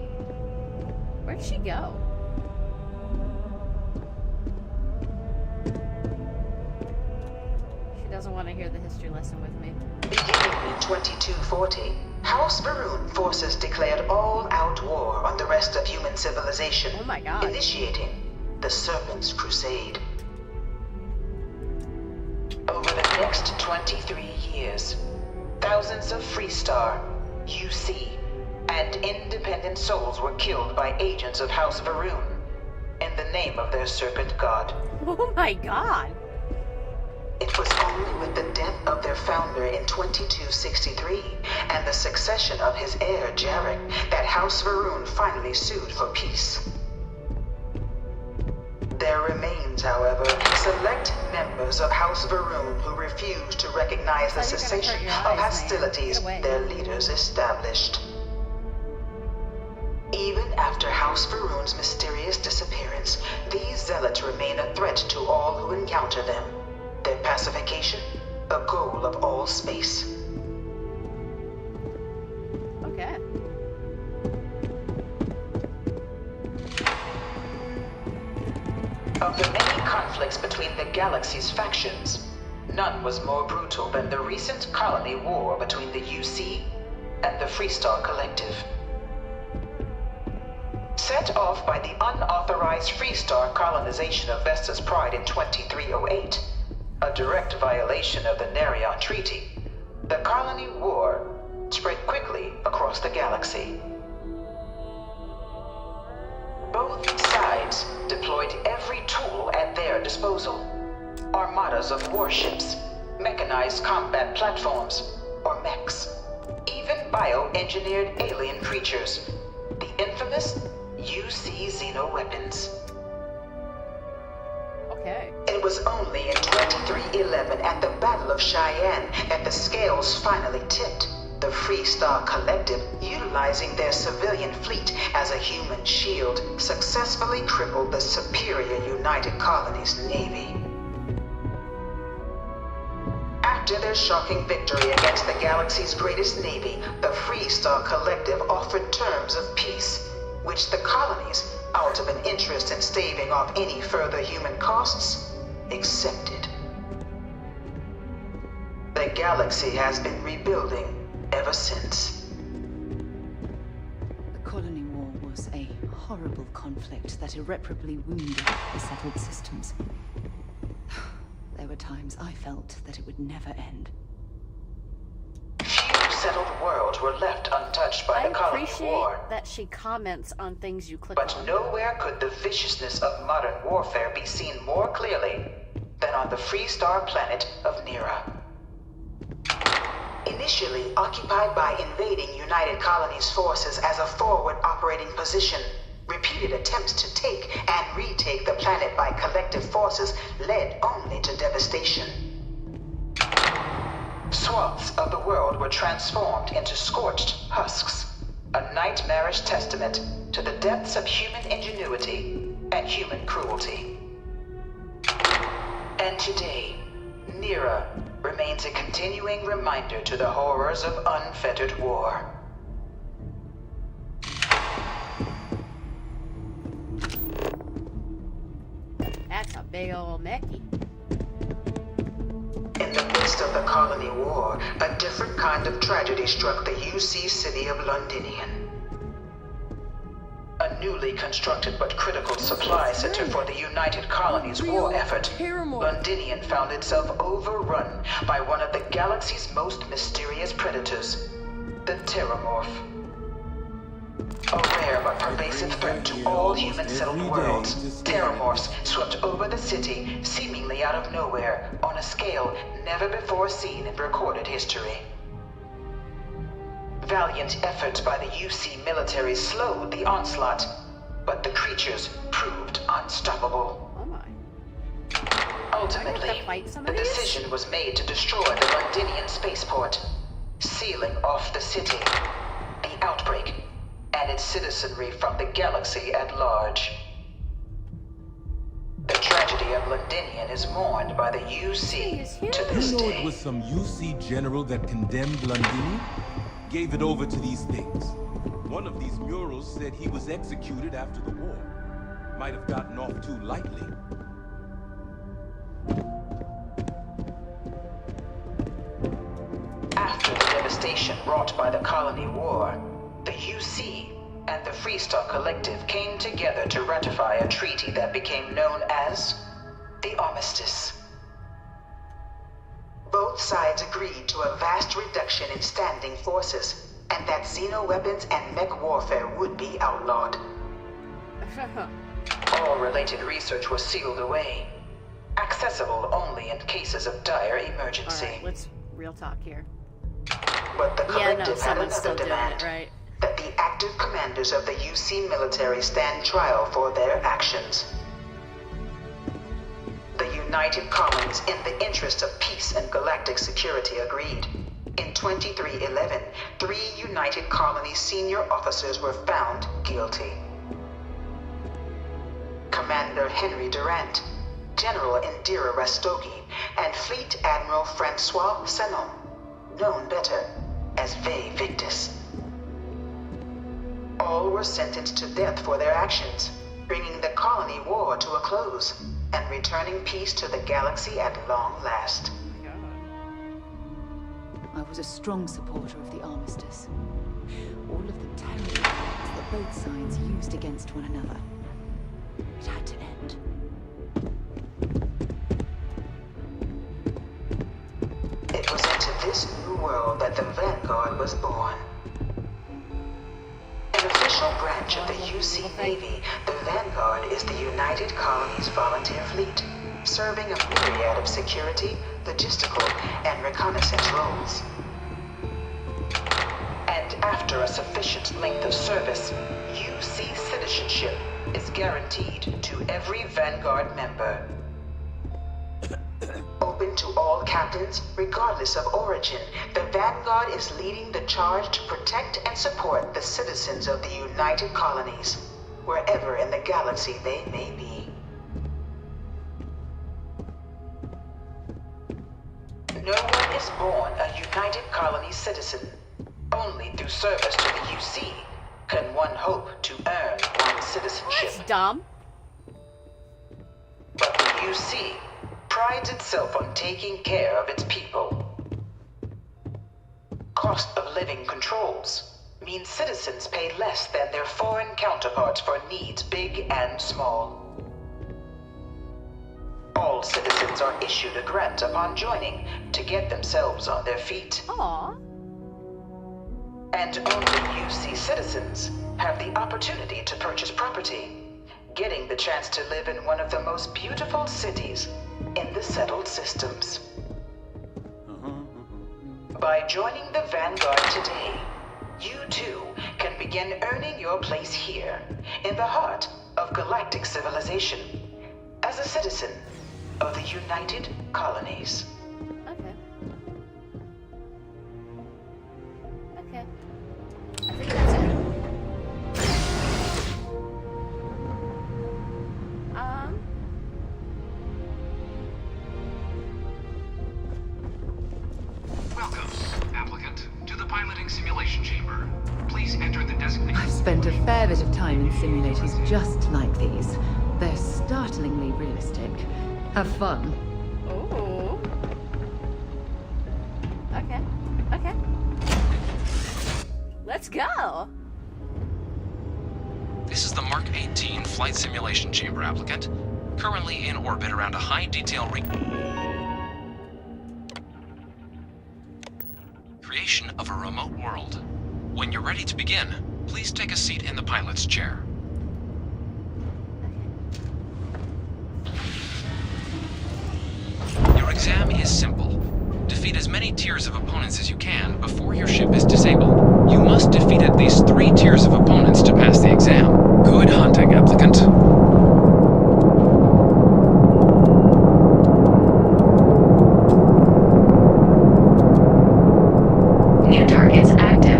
Where'd she go? She doesn't want to hear the history lesson with me. Beginning in 2240, House Varun forces declared all-out war on the rest of human civilization, Oh my god. initiating the Serpent's Crusade. Over the next 23 years, thousands of Freestar, UC, and independent souls were killed by agents of House Varun in the name of their serpent god. Oh my god. It was only with the death of their founder in 2263 and the succession of his heir Jarek that House Varun finally sued for peace. There remains, however, select members of House Varun who refuse to recognize the I thought you were gonna cessation hurt your of eyes, man. hostilities Get away. their leaders established. Even after House Varun's mysterious disappearance, these zealots remain a threat to all who encounter them. Their pacification, a goal of all space. Okay. Of the many conflicts between the galaxy's factions, none was more brutal than the recent colony war between the UC and the Freestar Collective. Set off by the unauthorized Freestar colonization of Vesta's Pride in 2308, a direct violation of the Narion Treaty, the colony war spread quickly across the galaxy. Both sides deployed every tool at their disposal. Armadas of warships, mechanized combat platforms, or mechs. Even bioengineered alien creatures, the infamous UC xenoweapons. Okay. It was only in 2311 at the Battle of Cheyenne that the scales finally tipped. The Free Star Collective, utilizing their civilian fleet as a human shield, successfully crippled the superior United Colonies Navy. After their shocking victory against the galaxy's greatest navy, the Free Star Collective offered terms of peace, which the colonies, out of an interest in staving off any further human costs, accepted. The galaxy has been rebuilding ever since. The Colony War was a horrible conflict that irreparably wounded the settled systems. There were times I felt that it would never end. Few settled worlds were left untouched by I the Colony appreciate War. that she comments on things you click But on. nowhere could the viciousness of modern warfare be seen more clearly than on the Free Star planet of Nira. Initially occupied by invading United Colonies forces as a forward operating position, repeated attempts to take and retake the planet by collective forces led only to devastation. Swaths of the world were transformed into scorched husks, a nightmarish testament to the depths of human ingenuity and human cruelty. And today, Nira remains a continuing reminder to the horrors of unfettered war. That's a big old Mickey. In the midst of the Colony War, a different kind of tragedy struck the UC city of Londinian. A newly constructed but critical supply center for the United Colonies war effort, Londinian found itself overrun by one of the galaxy's most mysterious predators, the Terramorph. A rare but pervasive threat to all human-settled worlds, Terramorphs swept over the city, seemingly out of nowhere, on a scale never before seen in recorded history. Valiant efforts by the UC military slowed the onslaught, but the creatures proved unstoppable. Oh my. Ultimately, I have to fight some the of these? decision was made to destroy the Londinian spaceport, sealing off the city, the outbreak, and its citizenry from the galaxy at large. The tragedy of Londinian is mourned by the UC to this You know it day. was some UC general that condemned Londini? Gave it over to these things. One of these murals said he was executed after the war. Might have gotten off too lightly. After the devastation wrought by the Colony War, the UC and the Free Star Collective came together to ratify a treaty that became known as the Armistice. Both sides agreed to a vast reduction in standing forces, and that xenoweapons and mech warfare would be outlawed. All related research was sealed away, accessible only in cases of dire emergency. Alright, let's real talk here. But the Yeah, no, collective had someone's still another doing demand. it, right? That the active commanders of the UC military stand trial for their actions. The United Colonies, in the interest of peace and galactic security, agreed. In 2311, 3 United Colonies senior officers were found guilty. Commander Henry Durant, General Indira Rastogi, and Fleet Admiral Francois Sanon, known better as Ve Victus. All were sentenced to death for their actions, bringing the Colony War to a close and returning peace to the galaxy at long last. I was a strong supporter of the armistice. All of the terrible things that both sides used against one another. It had to end. It was into this new world that the Vanguard was born. An official branch of the UC Navy, the Vanguard is the United Colonies Volunteer Fleet, serving a myriad of security, logistical, and reconnaissance roles. And After a sufficient length of service, UC citizenship is guaranteed to every Vanguard member. Open to all captains, regardless of origin, the Vanguard is leading the charge to protect and support the citizens of the United Colonies, wherever in the galaxy they may be. No one is born a United Colony citizen. Only through service to the UC can one hope to earn one's citizenship. That's dumb. But the UC prides itself on taking care of its people. Cost of living controls mean citizens pay less than their foreign counterparts for needs big and small. All citizens are issued a grant upon joining to get themselves on their feet. Aww. And only UC citizens have the opportunity to purchase property, getting the chance to live in one of the most beautiful cities in the settled systems. By joining the Vanguard today, you too can begin earning your place here, in the heart of galactic civilization, as a citizen of the United Colonies. Okay. Okay. I think that's it. Welcome, applicant, to the piloting simulation chamber. Please enter the designated... I've spent a fair bit of time in simulators just like these. They're startlingly realistic. Have fun. Ooh. Okay. Okay. Let's go. This is the Mark 18 Flight Simulation Chamber, applicant. Currently in orbit around a high-detail creation of a remote world. When you're ready to begin, please take a seat in the pilot's chair. Your exam is simple. Defeat as many tiers of opponents as you can before your ship is disabled. You must defeat at least 3 tiers of opponents to pass the exam. Good hunting, applicant. New targets active.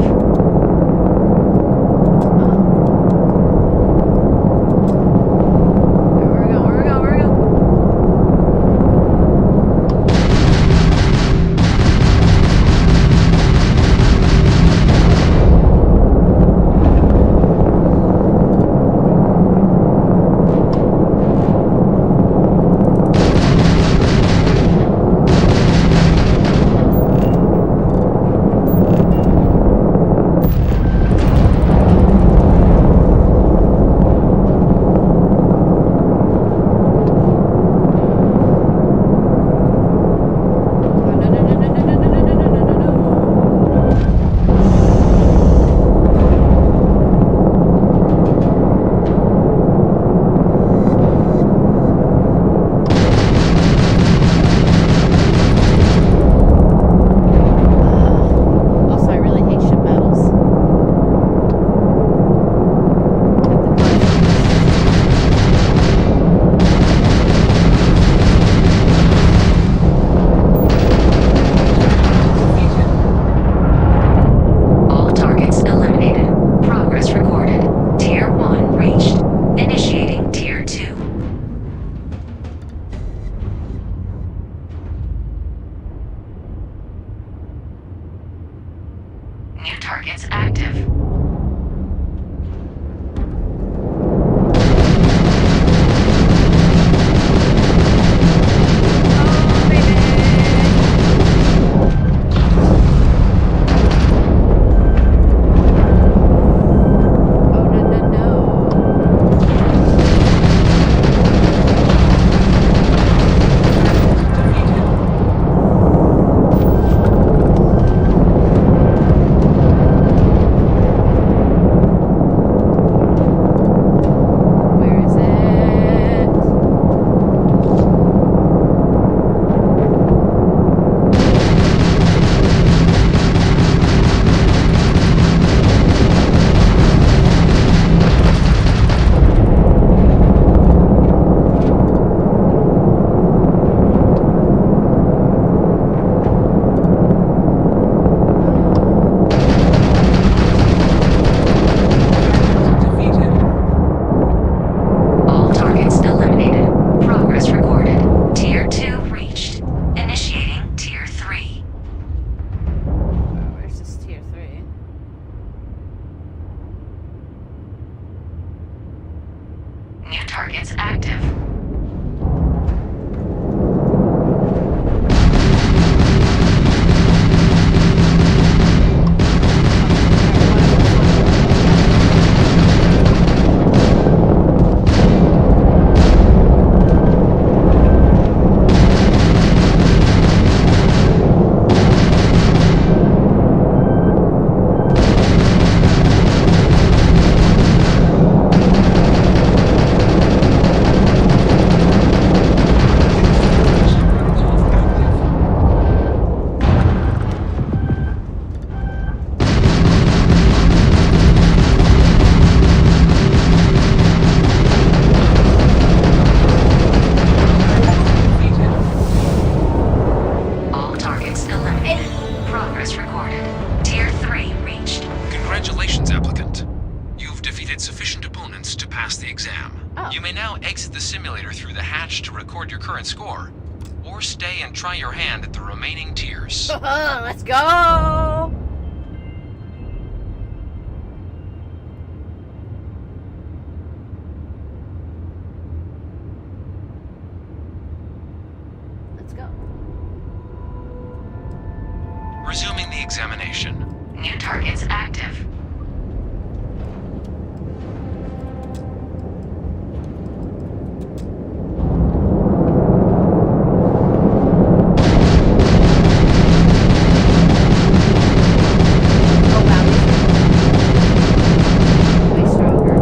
Where we go? Where we go? Where we go? Also, I really hate ship battles. All targets eliminated. Progress recorded. Tier 1 reached. Initiating Tier 2. New targets active. Oh, baby. Oh, no, no, no. current score, or stay and try your hand at the remaining tiers. Let's go! Let's go. Resuming the examination. New targets active. Oh wow, way stronger.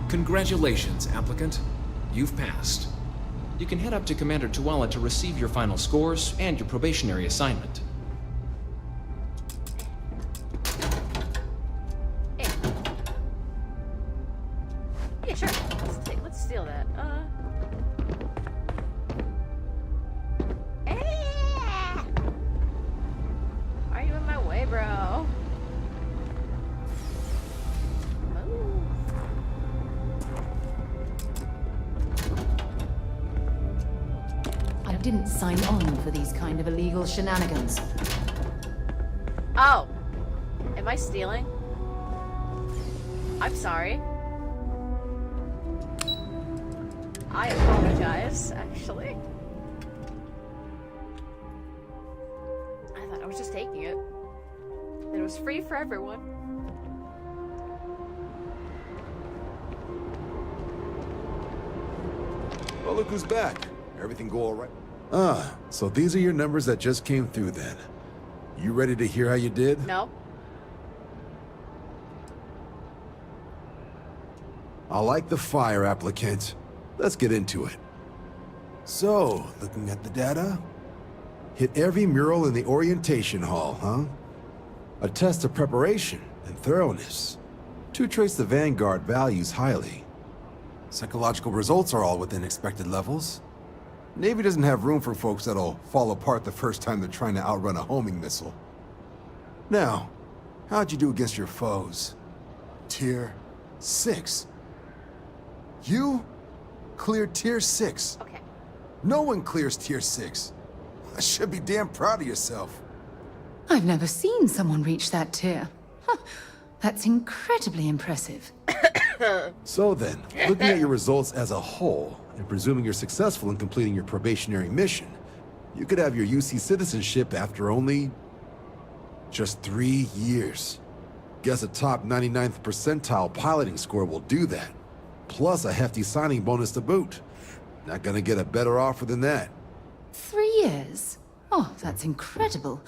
Congratulations, applicant. You've passed. You can head up to Commander Tuala to receive your final scores and your probationary assignment. Hey. Yeah, sure. Let's steal that. Why are you in my way, bro? Move. I didn't sign on for these kind of illegal shenanigans. Oh. Am I stealing? I'm sorry. I apologize, actually. I thought I was just taking it. That it was free for everyone. Well, look who's back. Everything go all right? Ah, so these are your numbers that just came through then. You ready to hear how you did? No. I like the fire, applicant. Let's get into it. So, looking at the data, hit every mural in the orientation hall, huh? A test of preparation and thoroughness. To trace the Vanguard values highly. Psychological results are all within expected levels. Navy doesn't have room for folks that'll fall apart the first time they're trying to outrun a homing missile. Now, how'd you do against your foes? Tier 6. You cleared Tier 6. Okay. No one clears Tier 6. I should be damn proud of yourself. I've never seen someone reach that tier. Huh. That's incredibly impressive. So then, looking at your results as a whole, and presuming you're successful in completing your probationary mission, you could have your UC citizenship after only just 3 years. Guess a top 99th percentile piloting score will do that. Plus a hefty signing bonus to boot. Not gonna get a better offer than that. 3 years? Oh, that's incredible.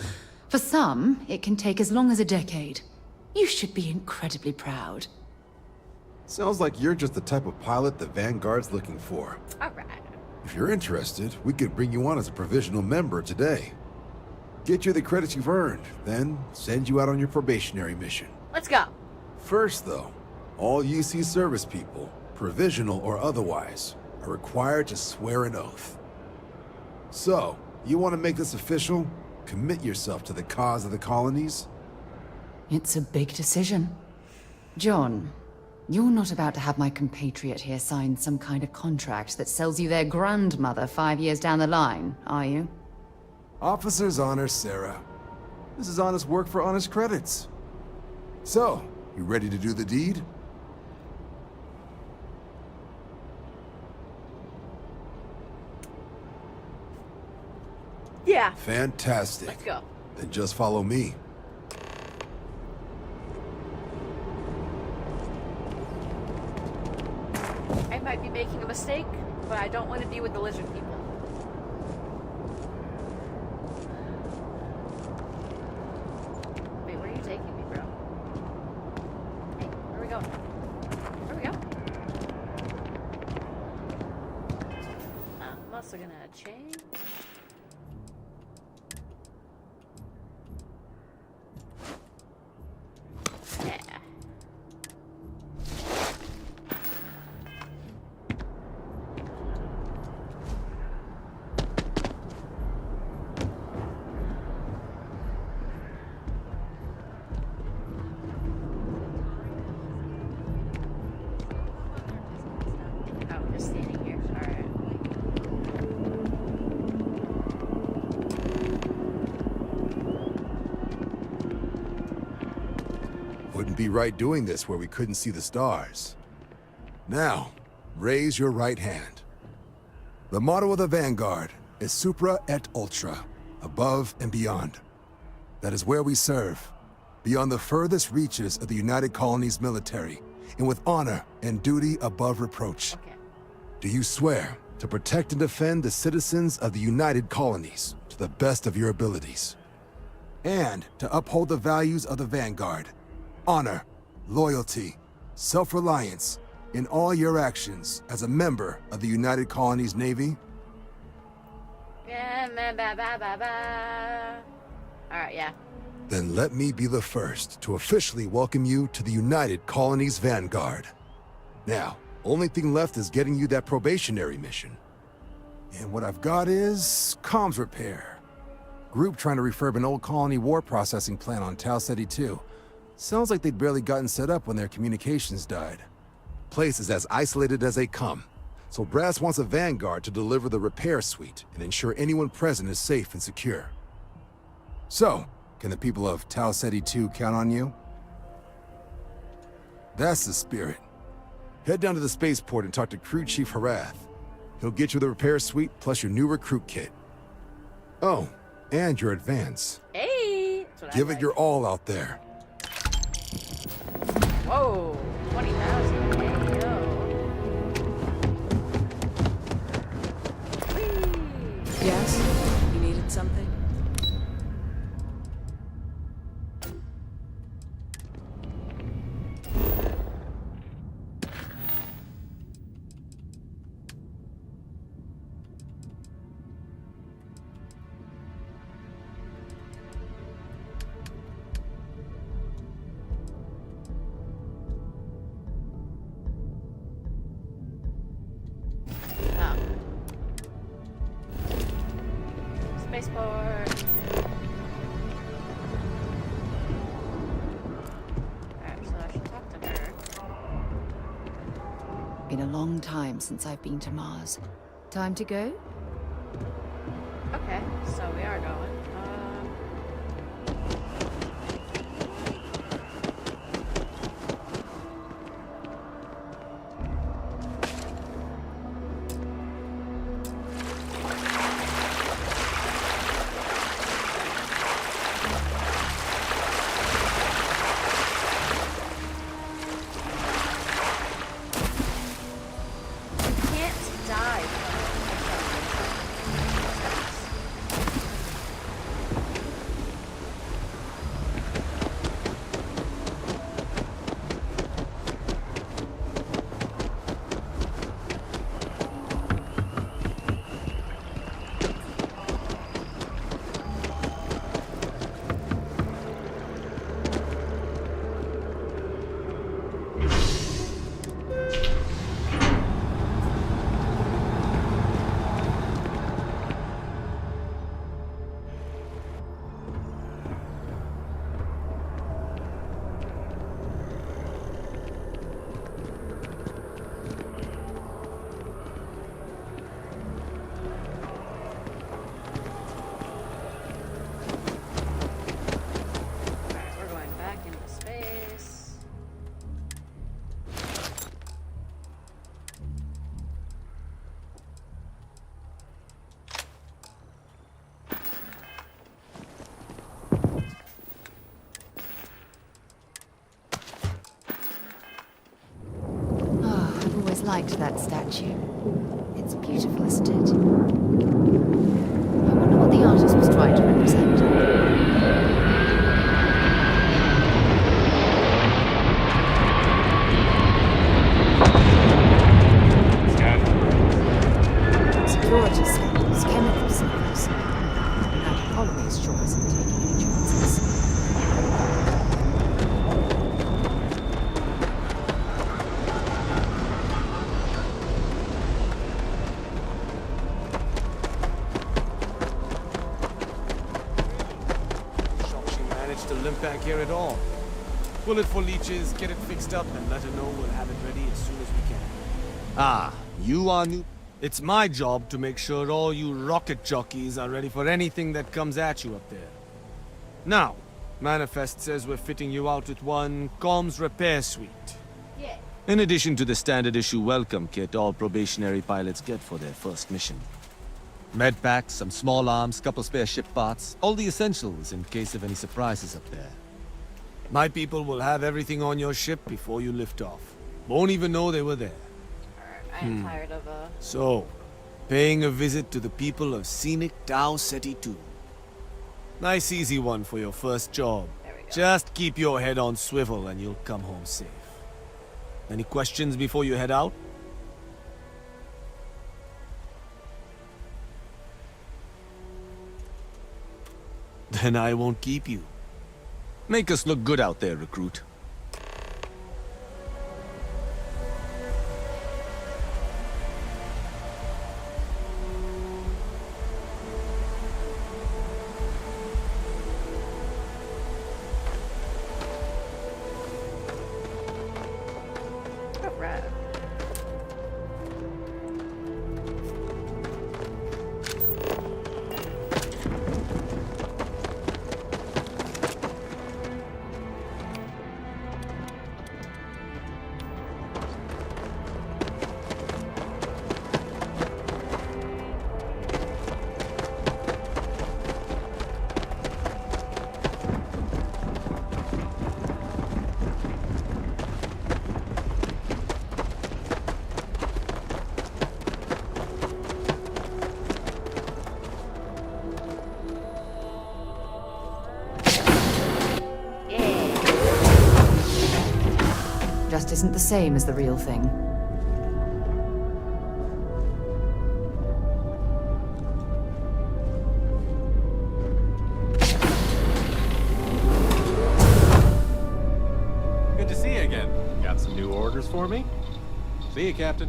For some, it can take as long as a decade. You should be incredibly proud. Sounds like you're just the type of pilot the Vanguard's looking for. Alright. If you're interested, we could bring you on as a provisional member today. Get you the credits you've earned, then send you out on your probationary mission. Let's go. First, though, all UC service people, provisional or otherwise, are required to swear an oath. So, you want to make this official? Commit yourself to the cause of the colonies? It's a big decision. John, you're not about to have my compatriot here sign some kind of contract that sells you their grandmother 5 years down the line, are you? Officer's honor, Sarah. This is honest work for honest credits. So, you ready to do the deed? Yeah. Fantastic. Let's go. Then just follow me. I might be making a mistake, but I don't want to be with the lizard people. Wait, where are you taking me, bro? Hey, where are we going? Where are we going? I'm also gonna change. Yeah. Oh, just standing here. Alright. Wouldn't be right doing this where we couldn't see the stars. Now, raise your right hand. The motto of the Vanguard is Supra et Ultra, above and beyond. That is where we serve, beyond the furthest reaches of the United Colonies military, and with honor and duty above reproach. Okay. Do you swear to protect and defend the citizens of the United Colonies to the best of your abilities? And to uphold the values of the Vanguard: honor, loyalty, self-reliance, in all your actions as a member of the United Colonies Navy? Yeah, Alright, yeah. Then let me be the first to officially welcome you to the United Colonies Vanguard. Now, only thing left is getting you that probationary mission. And what I've got is comms repair. Group trying to refurb an old colony war processing plant on Tau Ceti 2. Sounds like they'd barely gotten set up when their communications died. Place is as isolated as they come, so Brass wants a Vanguard to deliver the repair suite and ensure anyone present is safe and secure. So, can the people of Tau Ceti 2 count on you? That's the spirit. Head down to the spaceport and talk to Crew Chief Harath. He'll get you the repair suite plus your new recruit kit. Oh, and your advance. Hey! Give it your all out there. Whoa! 20,000. Hey, yo. Whee! Yes? You needed something? Spaceport. Alright, so I should talk to her. Been a long time since I've been to Mars. Time to go? Okay, so we are going. Liked that statue. It's beautiful, isn't it? I wonder what the artist was trying to represent. Security scanners, chemical servers. United Colonies sure isn't taking any chances. Back here at all. Pull it for leeches, get it fixed up, and let her know we'll have it ready as soon as we can. Ah, you are new. It's my job to make sure all you rocket jockeys are ready for anything that comes at you up there. Now, Manifest says we're fitting you out with one comms repair suite. Yeah. In addition to the standard issue welcome kit all probationary pilots get for their first mission. Med packs, some small arms, couple spare ship parts, all the essentials in case of any surprises up there. My people will have everything on your ship before you lift off. Won't even know they were there. I am tired of So, paying a visit to the people of scenic Tau Ceti 2. Nice easy one for your first job. There we go. Just keep your head on swivel and you'll come home safe. Any questions before you head out? Then I won't keep you. Make us look good out there, recruit. Alright. Just isn't the same as the real thing. Good to see you again. Got some new orders for me? See you, Captain.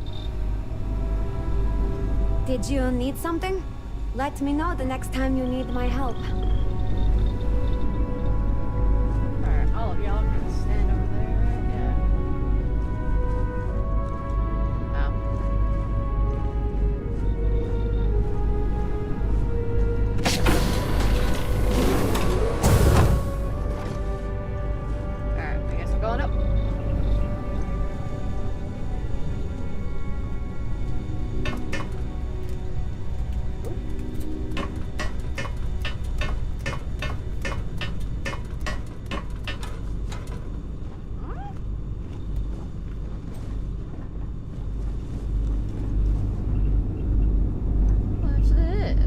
Did you need something? Let me know the next time you need my help. Alright, all of y'all can stand over there, right? Yeah. Alright, I guess we're going up. What's this?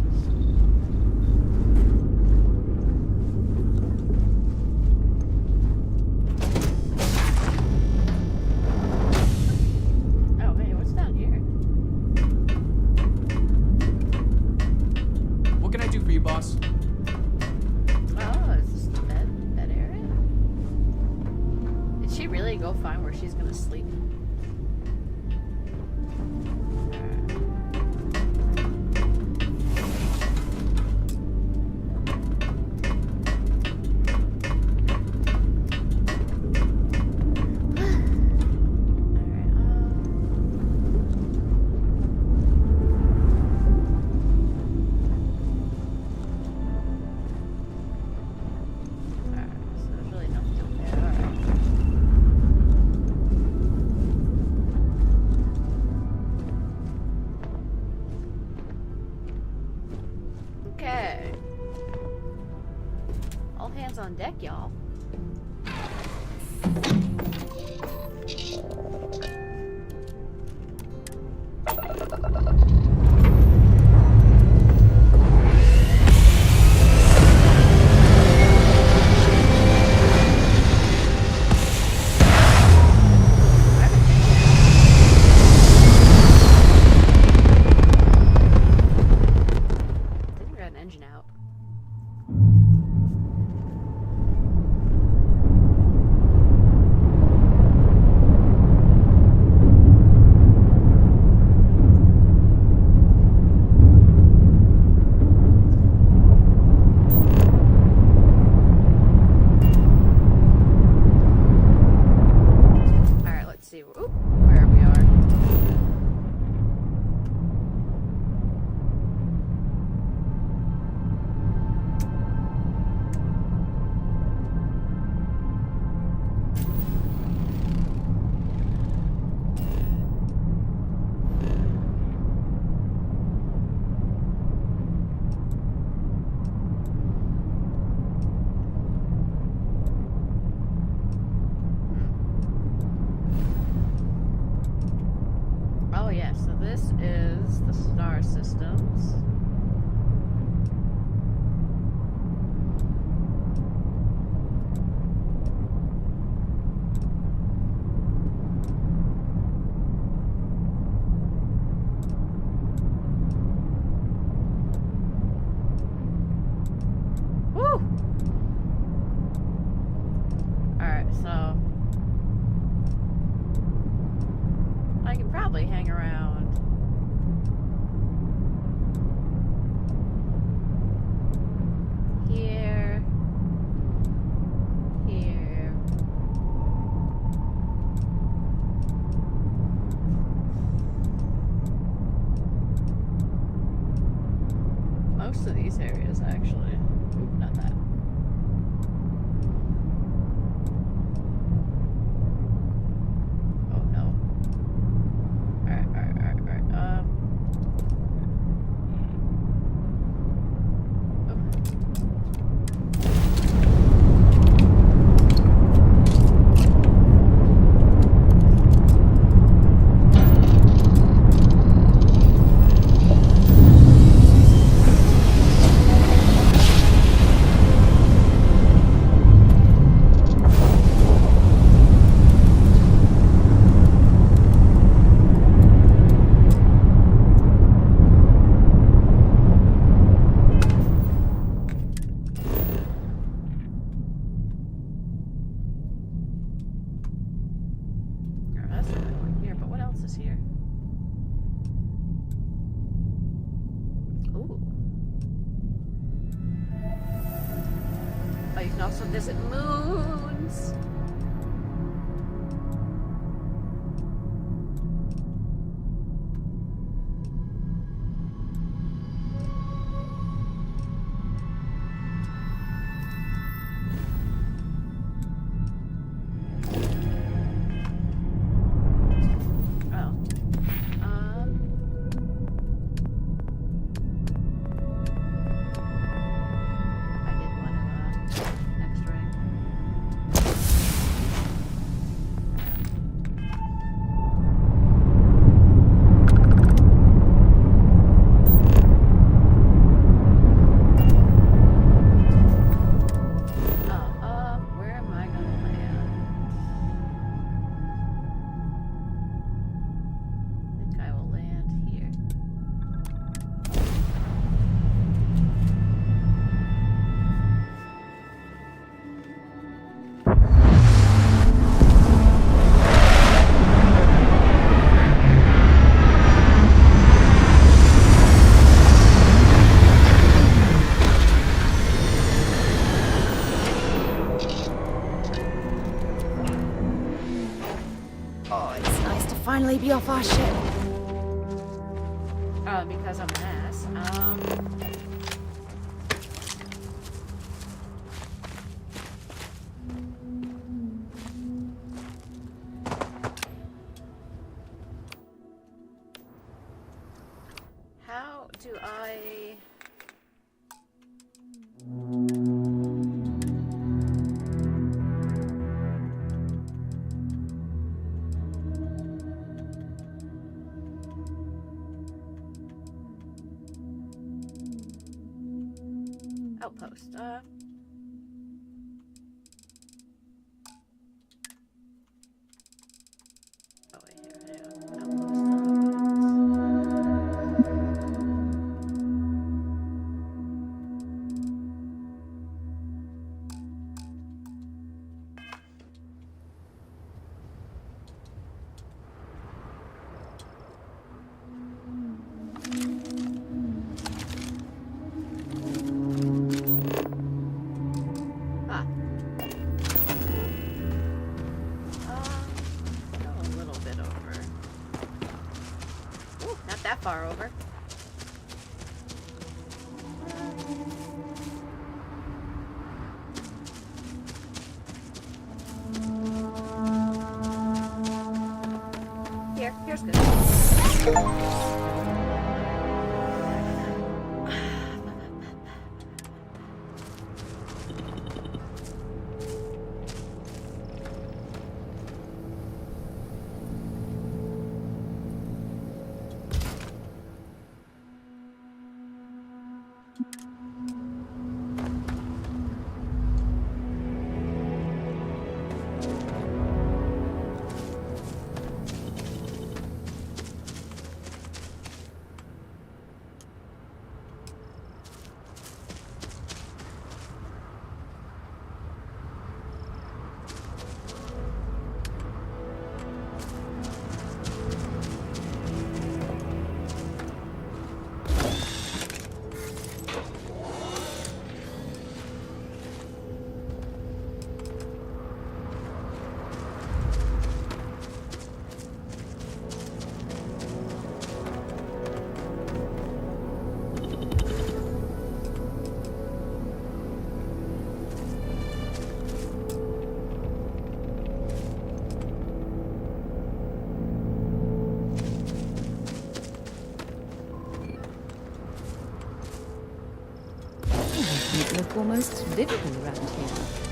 Oh, hey, what's down here? What can I do for you, boss? Oh, is this the bed area? Did she really go find where she's gonna sleep? Alright, so there's really nothing up there. Alright. Okay. All hands on deck, y'all. I think we got an engine out. Alright, let's see where we are. Oh yeah, so this is the star systems. so I can probably hang around. Here. Here. Most of these areas, actually. Ooh, not that. Oh no. Alright. That's not going here, but what else is here? Ooh. Oh, you can also visit moons. Where am I gonna land? I think I will land here. Oh, it's nice to finally be off our ship. Because I'm an ass. How do I... Outpost. Oh wait, here. A little bit over. Ooh, not that far over. Here's good. almost livable around here.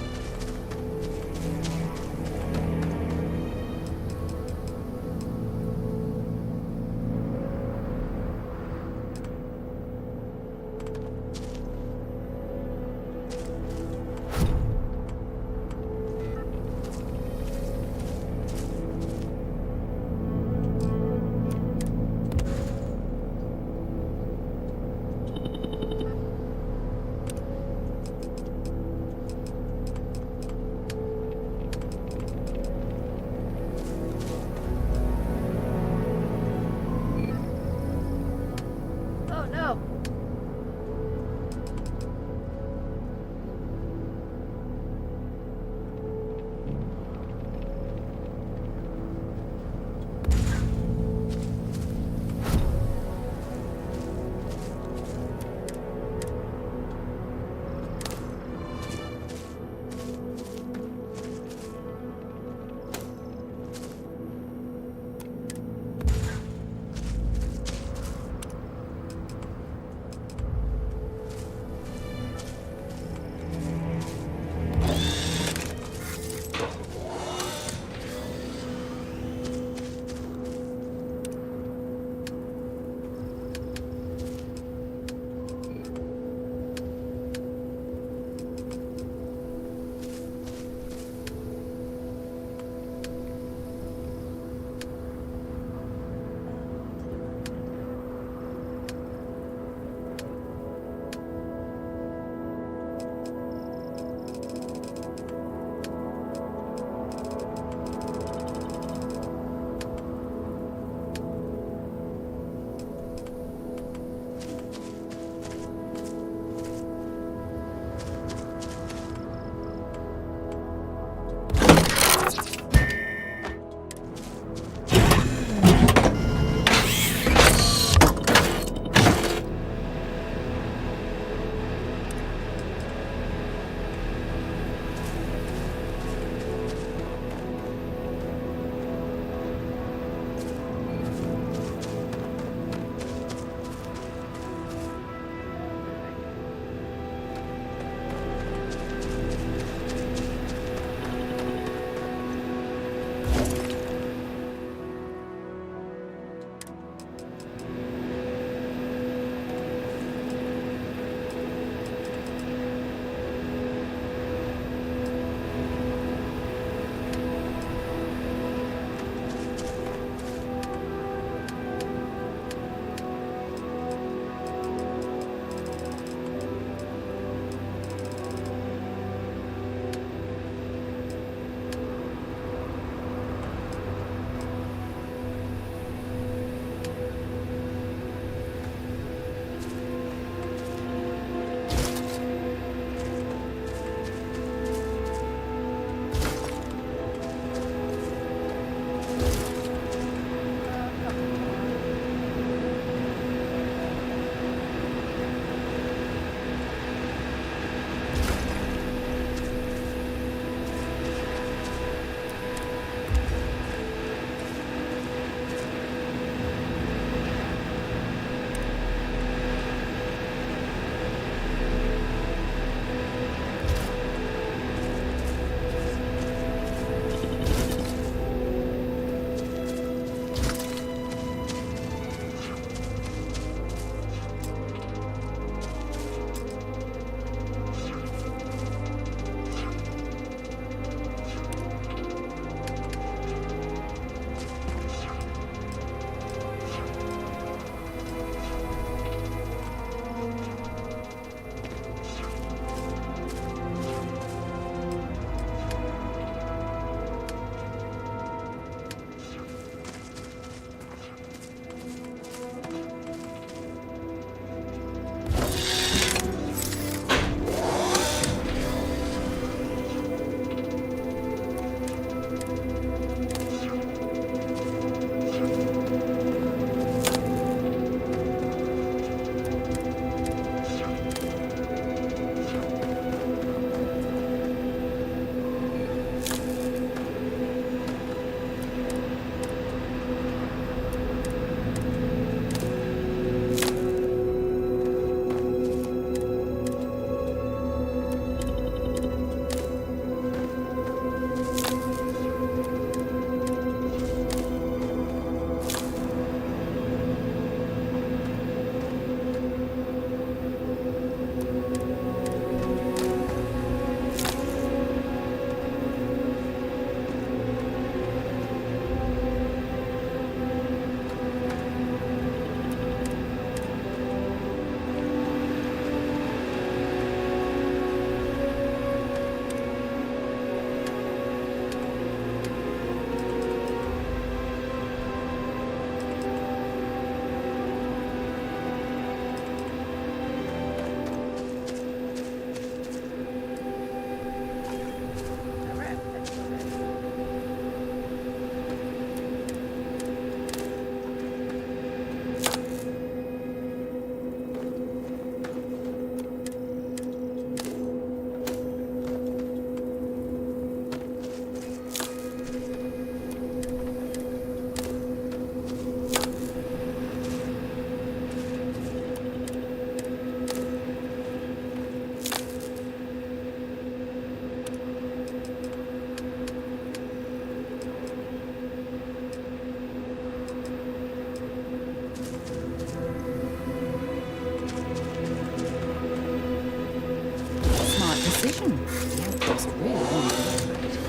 really wanted to look at it.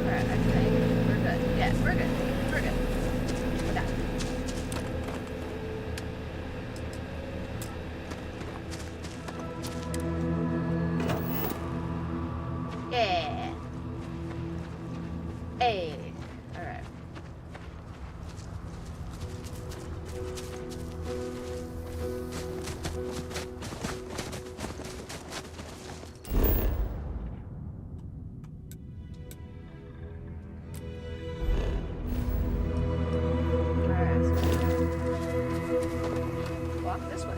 Alright, I think we're good. Yeah, we're good. We're good. Okay. Yeah. Hey. Alright. Walk this way.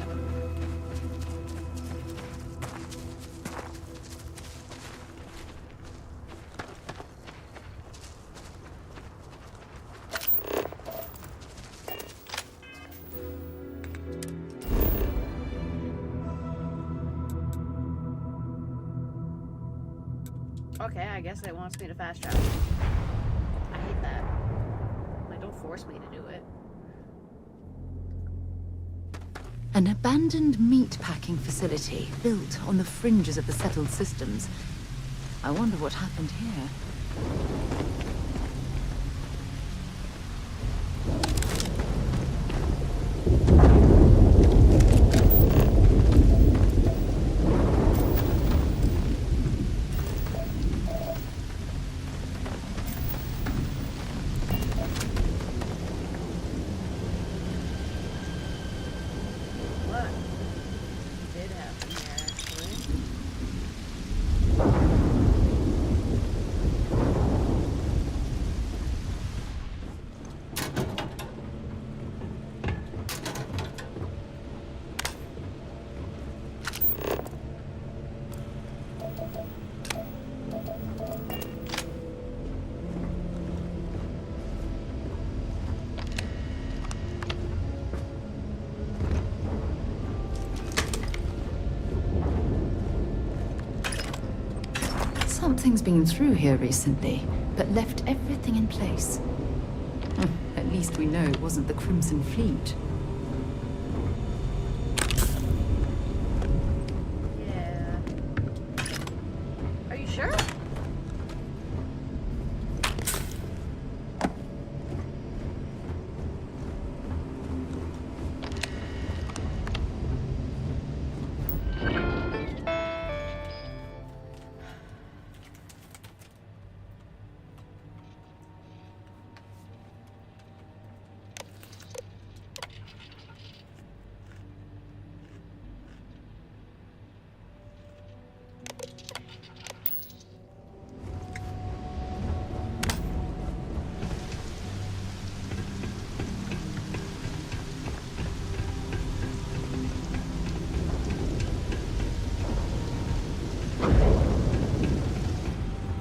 Okay, I guess it wants me to fast travel. I hate that. Like, don't force me to do it. An abandoned meat-packing facility built on the fringes of the settled systems. I wonder what happened here. What did happen here, actually? Something's been through here recently, but left everything in place. At least we know it wasn't the Crimson Fleet. Yeah. Are you sure?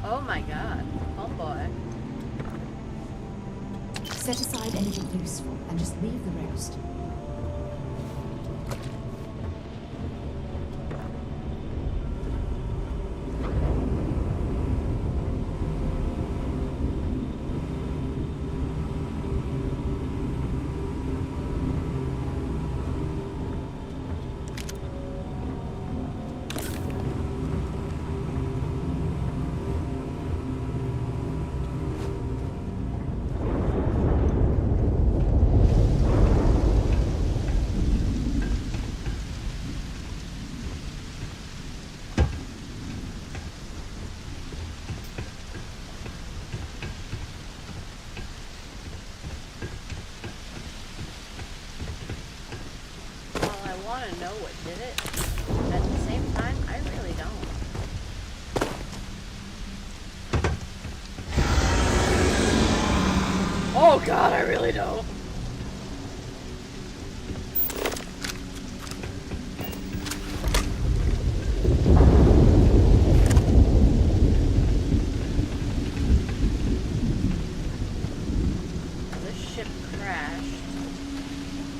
Oh my god. Oh boy. Set aside anything useful and just leave the rest. I want to know what did it. At the same time, I really don't. Oh god, I really don't. This ship crashed.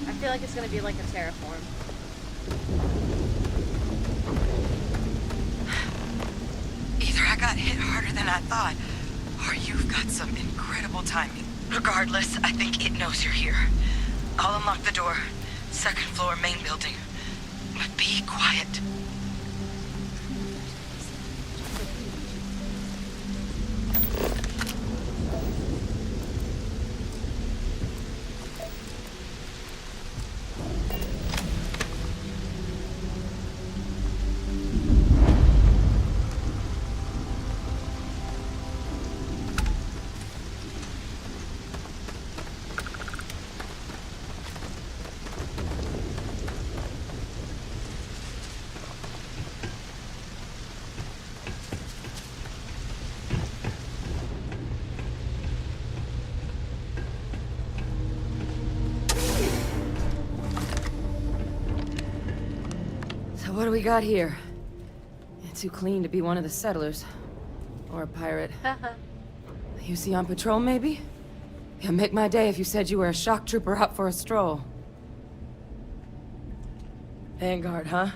I feel like it's gonna be like a terraform. Either I got hit harder than I thought, or you've got some incredible timing. Regardless, I think it knows you're here. I'll unlock the door. Second floor, main building. quiet. So what do we got here? You're too clean to be one of the settlers. Or a pirate. You see on patrol, maybe? Yeah, make my day if you said you were a shock trooper out for a stroll. Vanguard, huh?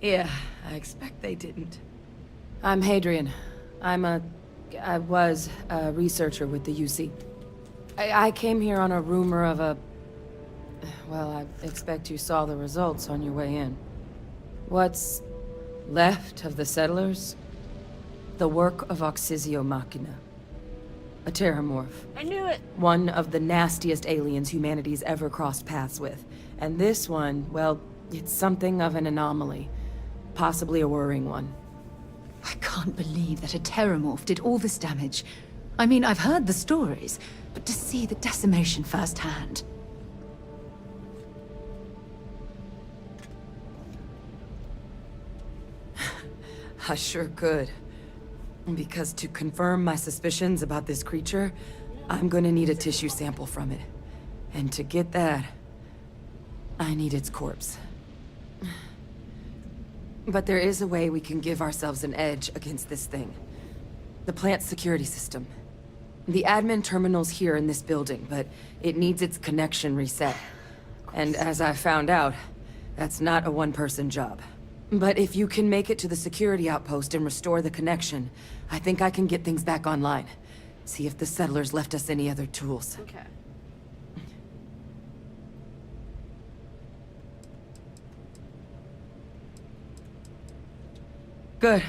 Yeah, I expect they didn't. I'm Hadrian. I was a researcher with the UC. I came here on a rumor of a... Well, I expect you saw the results on your way in. What's left of the settlers? The work of Oxysio Machina. A terramorph. I knew it! One of the nastiest aliens humanity's ever crossed paths with. And this one, well, it's something of an anomaly. Possibly a worrying one. I can't believe that a terramorph did all this damage. I mean, I've heard the stories, but to see the decimation firsthand... I sure could. Because to confirm my suspicions about this creature, I'm gonna need a tissue sample from it. And to get that, I need its corpse. But there is a way we can give ourselves an edge against this thing. The plant's security system. The admin terminal's here in this building, but it needs its connection reset. And as I found out, that's not a one-person job. But if you can make it to the security outpost and restore the connection, I think I can get things back online. See if the settlers left us any other tools. Okay. Good.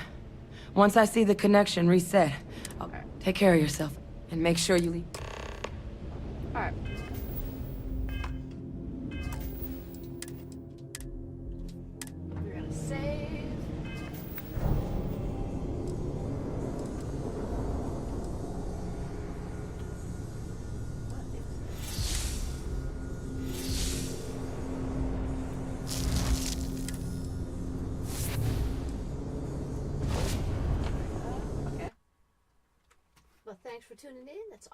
Once I see the connection reset, I'll Okay. take care of yourself. And make sure you leave. Alright. We're gonna save. Okay. Well, thanks for tuning in. That's all.